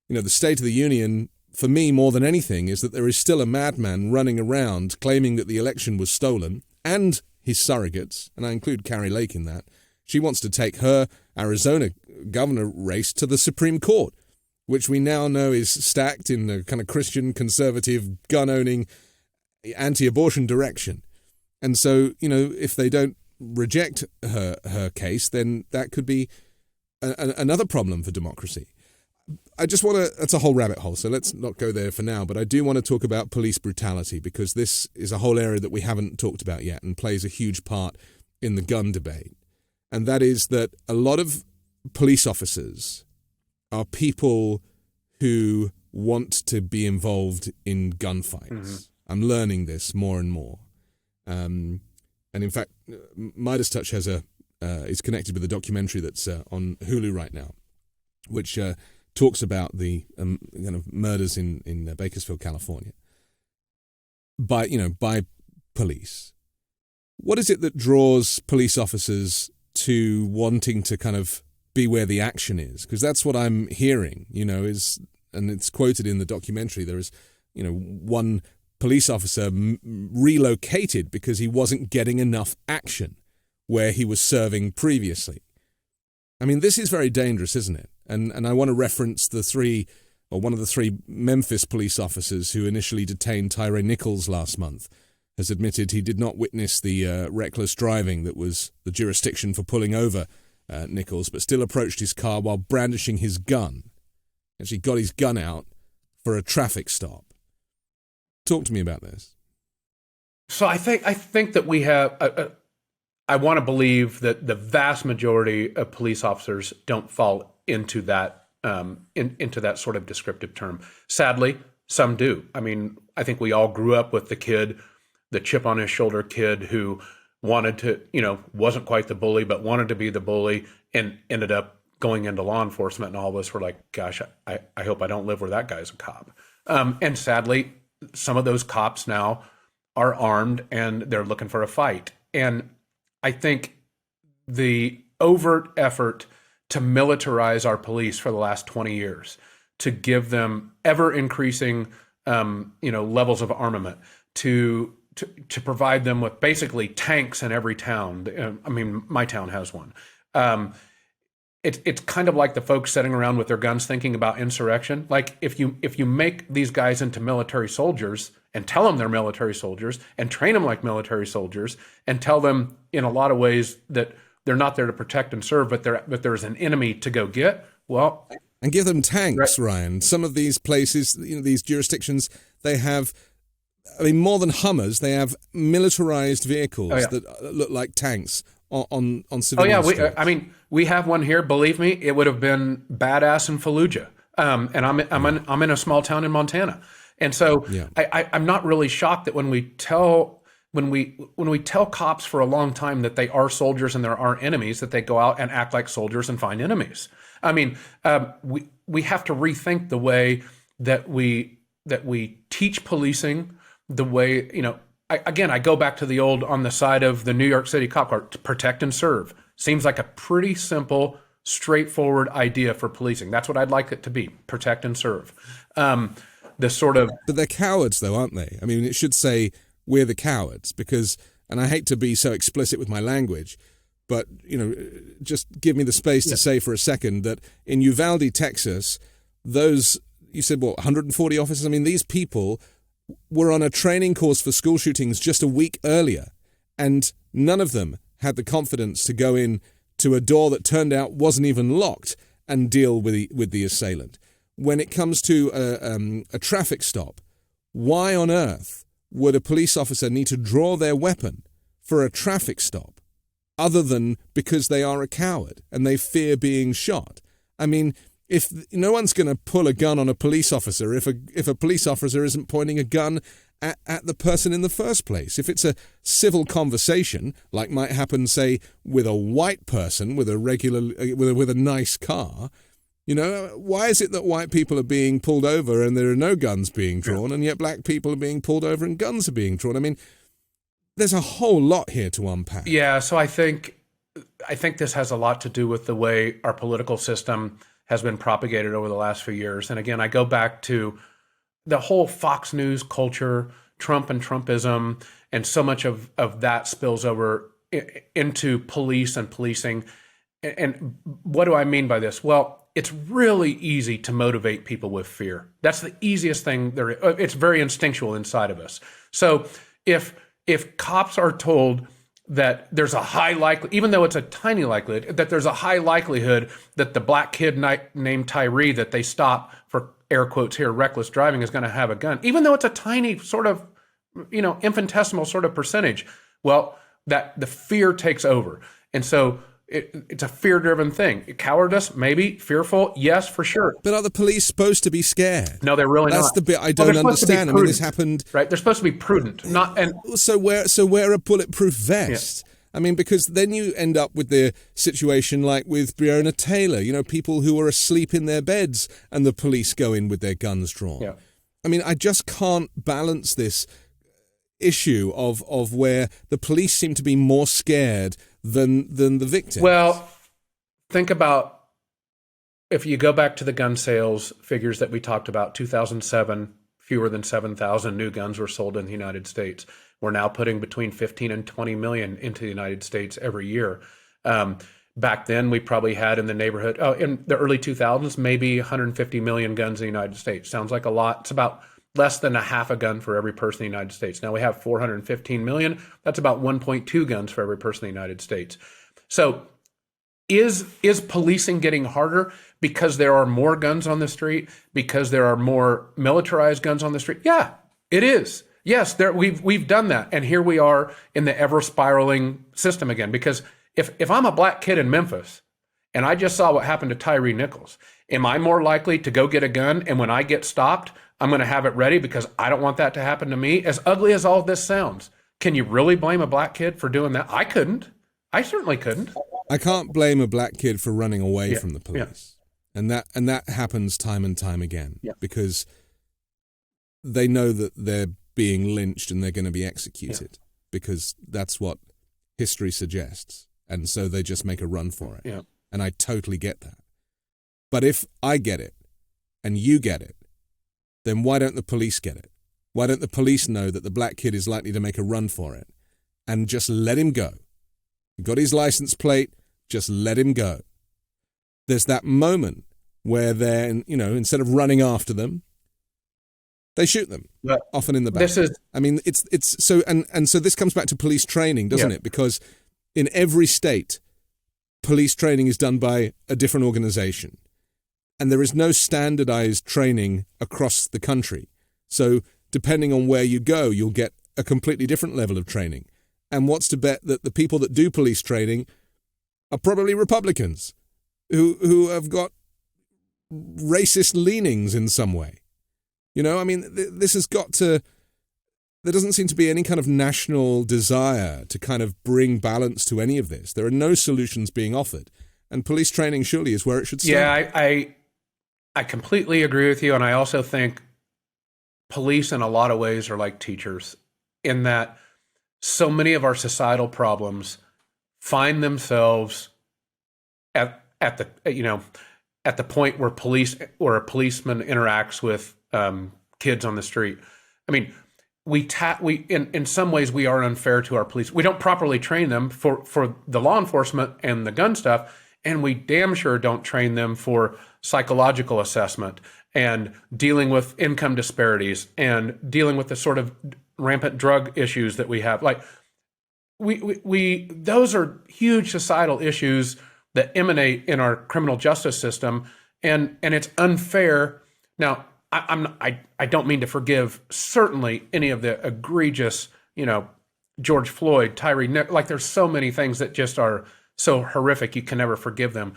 the State of the Union, for me, more than anything, is that there is still a madman running around claiming that the election was stolen, and his surrogates, and I include Carrie Lake in that. She wants to take her Arizona governor race to the Supreme Court, which we now know is stacked in a kind of Christian, conservative, gun-owning, anti-abortion direction. And so, if they don't reject her case, then that could be another problem for democracy. I just want to, that's a whole rabbit hole, so let's not go there for now, but I do want to talk about police brutality, because this is a whole area that we haven't talked about yet and plays a huge part in the gun debate. And that is that a lot of police officers are people who want to be involved in gunfights. Mm-hmm. I'm learning this more and more. And in fact, MeidasTouch has is connected with a documentary that's on Hulu right now, which talks about the kind of murders in Bakersfield, California, by police. What is it that draws police officers to wanting to kind of be where the action is? Because that's what I'm hearing, and it's quoted in the documentary. There is, one police officer relocated because he wasn't getting enough action where he was serving previously. I mean, this is very dangerous, isn't it? And I want to reference one of the three Memphis police officers who initially detained Tyre Nichols last month, has admitted he did not witness the reckless driving that was the jurisdiction for pulling over Nichols, but still approached his car while brandishing his gun. Actually got his gun out for a traffic stop. Talk to me about this.
So I think that we have. I want to believe that the vast majority of police officers don't fall into that into that sort of descriptive term. Sadly, some do. I mean, I think we all grew up with the chip on his shoulder kid who wanted to, wasn't quite the bully, but wanted to be the bully, and ended up going into law enforcement. And all of us were like, gosh, I hope I don't live where that guy's a cop. And sadly, some of those cops now are armed and they're looking for a fight. And I think the overt effort to militarize our police for the last 20 years, to give them ever increasing, levels of armament, to provide them with basically tanks in every town. I mean, my town has one. It's kind of like the folks sitting around with their guns thinking about insurrection. Like if you make these guys into military soldiers and tell them they're military soldiers and train them like military soldiers and tell them in a lot of ways that they're not there to protect and serve, but there's an enemy to go get. Well,
and give them tanks,
right.
Ryan. Some of these places, these jurisdictions, they have, more than Hummers, they have militarized vehicles that look like tanks on civilian streets.
We have one here. Believe me, it would have been badass in Fallujah. And I'm in a small town in Montana, and so I'm not really shocked that when we tell cops for a long time that they are soldiers and there are enemies, that they go out and act like soldiers and find enemies. I mean, we have to rethink the way that we teach policing, the way, I go back to the old on the side of the New York City cop car, to protect and serve. Seems like a pretty simple, straightforward idea for policing. That's what I'd like it to be, protect and serve. But
they're cowards though, aren't they? I mean, it should say we're the cowards because, and I hate to be so explicit with my language, but, just give me the space to say for a second that in Uvalde, Texas, those, you said, 140 officers? I mean, these people were on a training course for school shootings just a week earlier, and none of them had the confidence to go in to a door that turned out wasn't even locked and deal with the assailant. When it comes to a traffic stop, why on earth would a police officer need to draw their weapon for a traffic stop other than because they are a coward and they fear being shot? I mean, if no one's going to pull a gun on a police officer, if a police officer isn't pointing a gun at the person in the first place. If it's a civil conversation, like might happen, say, with a white person with a nice car, why is it that white people are being pulled over and there are no guns being drawn, and yet black people are being pulled over and guns are being drawn? I mean, there's a whole lot here to unpack.
Yeah, so I think this has a lot to do with the way our political system has been propagated over the last few years. And again, I go back to the whole Fox News culture, Trump and Trumpism, and so much of that spills over into police and policing. And what do I mean by this? Well, it's really easy to motivate people with fear. That's the easiest thing there is. It's very instinctual inside of us. So if cops are told that there's a high likelihood, even though it's a tiny likelihood, that there's a high likelihood that the black kid named Tyree that they stop for, air quotes here, reckless driving is going to have a gun, even though it's a tiny sort of, infinitesimal sort of percentage, well, that the fear takes over. And so it's a fear-driven thing. Cowardice, maybe. Fearful, yes, for sure.
But are the police supposed to be scared?
No, they're really not.
That's the bit I don't understand. I mean, this happened.
Right, they're supposed to be prudent.
So wear a bulletproof vest. Yeah. I mean, because then you end up with the situation like with Breonna Taylor, people who are asleep in their beds and the police go in with their guns drawn.
Yeah.
I mean, I just can't balance this issue of where the police seem to be more scared than the victims.
Well, think about, if you go back to the gun sales figures that we talked about, 2007, fewer than 7,000 new guns were sold in the United States. We're now putting between 15 and 20 million into the United States every year. Back then, we probably had in the neighborhood, in the early 2000s, maybe 150 million guns in the United States. Sounds like a lot. It's about less than a half a gun for every person in the United States. Now we have 415 million. That's about 1.2 guns for every person in the United States. So is policing getting harder because there are more guns on the street, because there are more militarized guns on the street? Yeah, it is. Yes, we've done that. And here we are in the ever spiraling system again. Because if I'm a black kid in Memphis and I just saw what happened to Tyree Nichols, am I more likely to go get a gun, and when I get stopped, I'm going to have it ready because I don't want that to happen to me? As ugly as all of this sounds, can you really blame a black kid for doing that? I couldn't. I certainly couldn't.
I can't blame a black kid for running away from the police. Yeah. And that happens time and time again because they know that they're being lynched and they're going to be executed because that's what history suggests. And so they just make a run for it.
Yeah.
And I totally get that. But if I get it and you get it, then why don't the police get it? Why don't the police know that the black kid is likely to make a run for it and just let him go? He got his license plate, just let him go. There's that moment where they're, instead of running after them, they shoot them, often in the back. It's so, and so this comes back to police training, doesn't it? Because in every state, police training is done by a different organization. And there is no standardized training across the country. So depending on where you go, you'll get a completely different level of training. And what's to bet that the people that do police training are probably Republicans who have got racist leanings in some way. This has got to... There doesn't seem to be any kind of national desire to kind of bring balance to any of this. There are no solutions being offered. And police training surely is where it should start.
Yeah, I completely agree with you. And I also think police in a lot of ways are like teachers in that so many of our societal problems find themselves at the point where a policeman interacts with kids on the street. I mean, in some ways we are unfair to our police. We don't properly train them for the law enforcement and the gun stuff, and we damn sure don't train them for psychological assessment and dealing with income disparities and dealing with the sort of rampant drug issues that we have. Like we those are huge societal issues that emanate in our criminal justice system, and it's unfair. Now, I don't mean to forgive certainly any of the egregious, George Floyd, Tyree Nichols. Like there's so many things that just are so horrific you can never forgive them.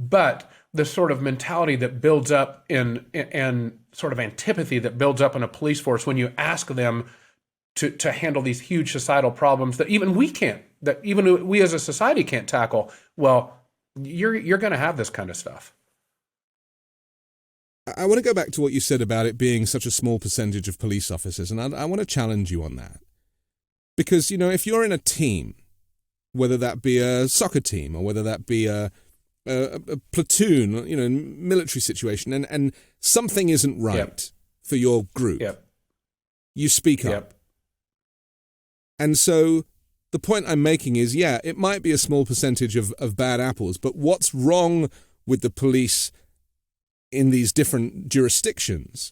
But the sort of mentality that builds up and sort of antipathy that builds up in a police force when you ask them to handle these huge societal problems that even we as a society can't tackle, well, you're going to have this kind of stuff.
I want to go back to what you said about it being such a small percentage of police officers, and I want to challenge you on that. Because, if you're in a team, whether that be a soccer team or whether that be a platoon, military situation, and something isn't right for your group, you speak up. And so the point I'm making is, it might be a small percentage of bad apples, but what's wrong with the police in these different jurisdictions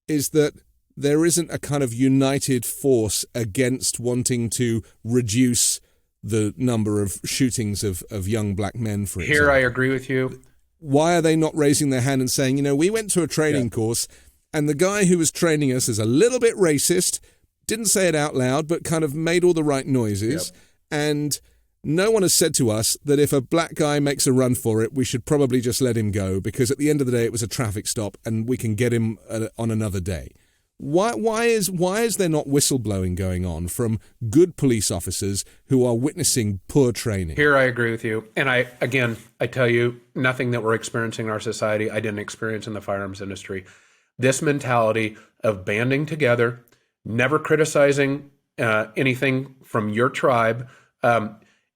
is that there isn't a kind of united force against wanting to reduce the number of shootings of young black men, for example.
Here I agree with you.
Why are they not raising their hand and saying, we went to a training course and the guy who was training us is a little bit racist, didn't say it out loud, but kind of made all the right noises, and no one has said to us that if a black guy makes a run for it, we should probably just let him go, because at the end of the day, it was a traffic stop and we can get him on another day. Why is there not whistleblowing going on from good police officers who are witnessing poor training?
Here I agree with you. And I tell you, nothing that we're experiencing in our society, I didn't experience in the firearms industry. This mentality of banding together, never criticizing anything from your tribe,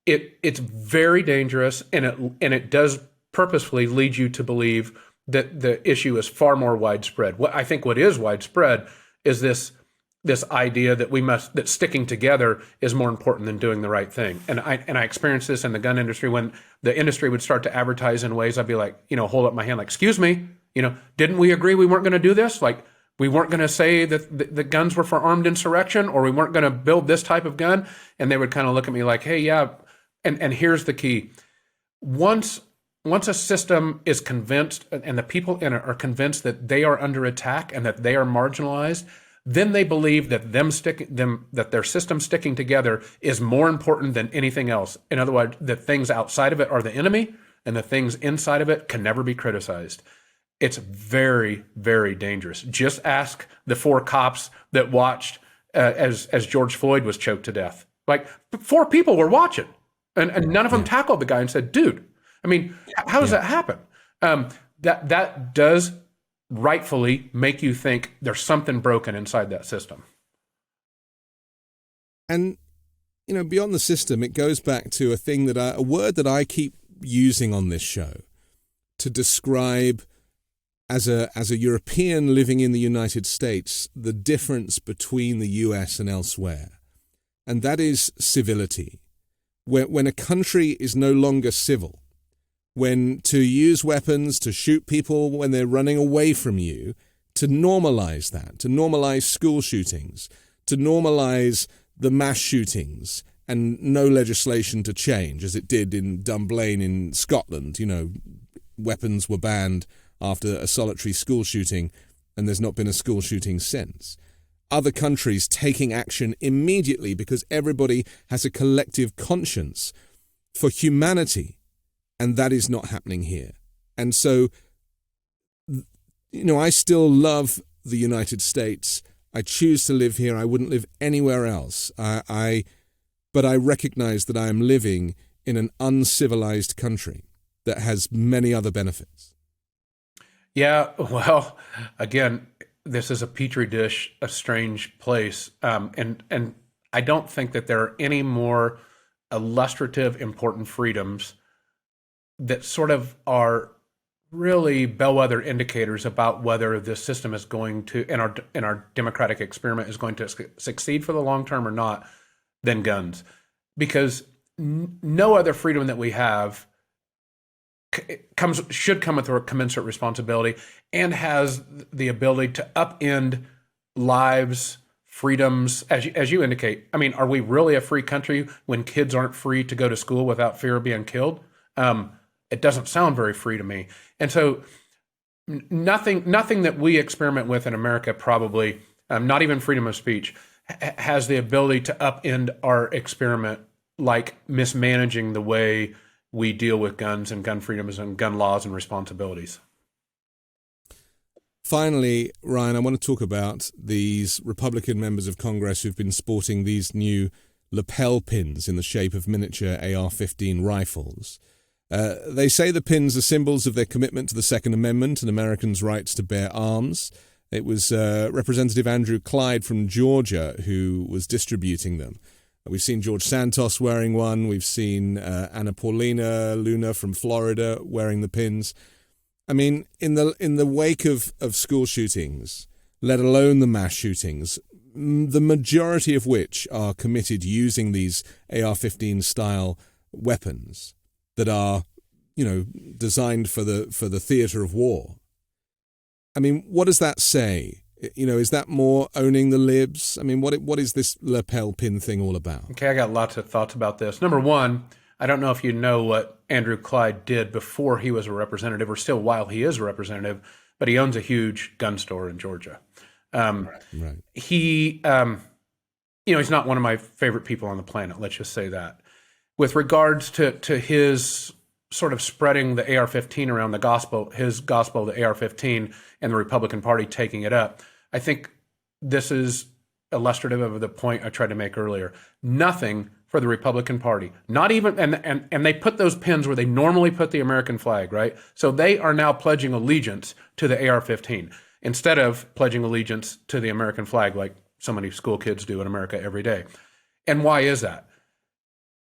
it's very dangerous, and it does purposefully lead you to believe that the issue is far more widespread. I think what is widespread is this idea that sticking together is more important than doing the right thing. And I experienced this in the gun industry when the industry would start to advertise in ways I'd be like, hold up my hand, like, excuse me, didn't we agree we weren't going to do this? Like, we weren't going to say that the guns were for armed insurrection, or we weren't going to build this type of gun. And they would kind of look at me like, hey, yeah. And here's the key. Once a system is convinced, and the people in it are convinced that they are under attack and that they are marginalized, then they believe that that their system sticking together is more important than anything else. In other words, the things outside of it are the enemy, and the things inside of it can never be criticized. It's very, very dangerous. Just ask the 4 cops that watched as George Floyd was choked to death. Like, 4 people were watching, and none of them tackled the guy and said, dude, I mean, how does that happen? That does rightfully make you think there's something broken inside that system.
And, beyond the system, it goes back to a word that I keep using on this show to describe, as a European living in the United States, the difference between the US and elsewhere. And that is civility. When a country is no longer civil, when to use weapons, to shoot people when they're running away from you, to normalize that, to normalize school shootings, to normalize the mass shootings, and no legislation to change, as it did in Dunblane in Scotland. Weapons were banned after a solitary school shooting, and there's not been a school shooting since. Other countries taking action immediately because everybody has a collective conscience for humanity, and that is not happening here. And so, I still love the United States. I choose to live here. I wouldn't live anywhere else. But I recognize that I am living in an uncivilized country that has many other benefits.
Yeah, well, again, this is a petri dish, a strange place, and I don't think that there are any more illustrative, important freedoms that sort of are really bellwether indicators about whether the system is going to, in our democratic experiment, is going to succeed for the long term or not, than guns, because no other freedom that we have should come with a commensurate responsibility and has the ability to upend lives, freedoms, as you indicate. I mean, are we really a free country when kids aren't free to go to school without fear of being killed? It doesn't sound very free to me. And so nothing that we experiment with in America, probably, not even freedom of speech, has the ability to upend our experiment, like mismanaging the way we deal with guns and gun freedoms and gun laws and responsibilities.
Finally, Ryan, I want to talk about these Republican members of Congress who've been sporting these new lapel pins in the shape of miniature AR-15 rifles. They say the pins are symbols of their commitment to the Second Amendment and Americans' rights to bear arms. It was Representative Andrew Clyde from Georgia who was distributing them. We've seen George Santos wearing one. We've seen Anna Paulina Luna from Florida wearing the pins. I mean, in the wake of school shootings, let alone the mass shootings, the majority of which are committed using these AR-15 style weapons that are, designed for the theater of war. I mean, what does that say? Is that more owning the libs? I mean, what is this lapel pin thing all about?
Okay, I got lots of thoughts about this. Number one, I don't know if you know what Andrew Clyde did before he was a representative, or still while he is a representative, but he owns a huge gun store in Georgia.
Right.
He, he's not one of my favorite people on the planet. Let's just say that. With regards to his sort of spreading the AR-15 around his gospel, the AR-15, and the Republican Party taking it up, I think this is illustrative of the point I tried to make earlier. Nothing for the Republican Party, not even, and they put those pins where they normally put the American flag, right? So they are now pledging allegiance to the AR-15 instead of pledging allegiance to the American flag like so many school kids do in America every day. And why is that?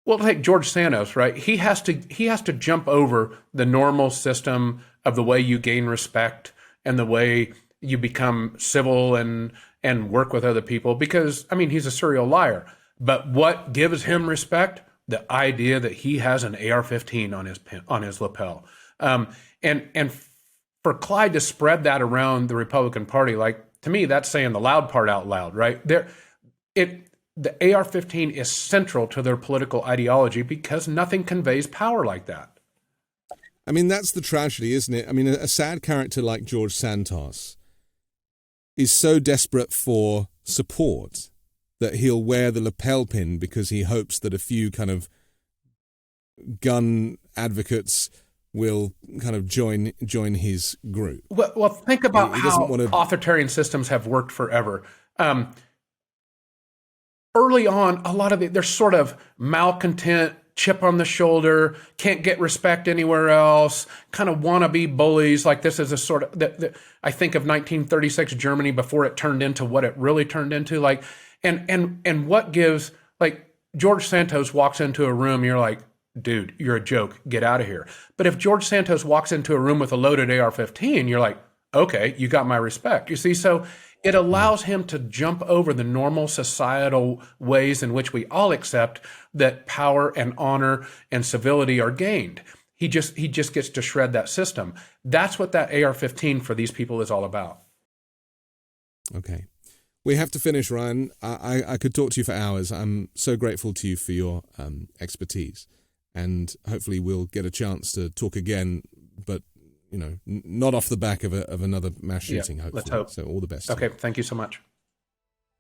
Well, take George Santos, right? He has to jump over the normal system of the way you gain respect and the way you become civil and work with other people because, I mean, he's a serial liar. But what gives him respect? The idea that he has an AR-15 on his lapel. And for Clyde to spread that around the Republican Party, like, to me, that's saying the loud part out loud, right? The AR-15 is central to their political ideology because nothing conveys power like that.
I mean, that's the tragedy, isn't it? I mean, a sad character like George Santos is so desperate for support that he'll wear the lapel pin because he hopes that a few kind of gun advocates will kind of join his group.
Well, think about how authoritarian systems have worked forever. Early on, a lot of there's sort of malcontent, chip on the shoulder, can't get respect anywhere else, kind of wannabe bullies. Like this is a sort of, I think of 1936 Germany before it turned into what it really turned into. Like, and what gives, like, George Santos walks into a room, you're like, dude, you're a joke, get out of here. But if George Santos walks into a room with a loaded AR-15, you're like, okay, you got my respect. You see, so it allows him to jump over the normal societal ways in which we all accept that power and honor and civility are gained. He just gets to shred that system. That's what that AR-15 for these people is all about.
Okay. We have to finish, Ryan. I could talk to you for hours. I'm so grateful to you for your expertise. And hopefully we'll get a chance to talk again, but not off the back of another mass shooting, hopefully.
Let's hope.
So all the best.
Okay, thank you so much.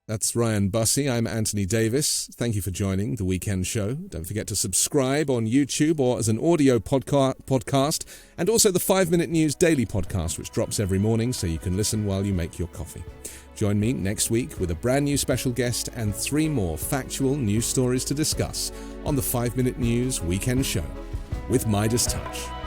That's Ryan Busse. I'm Anthony Davis. Thank you for joining The Weekend Show. Don't forget to subscribe on YouTube or as an audio podcast, and also the 5-Minute News Daily Podcast, which drops every morning so you can listen while you make your coffee. Join me next week with a brand new special guest and 3 more factual news stories to discuss on the 5-Minute News Weekend Show with MeidasTouch.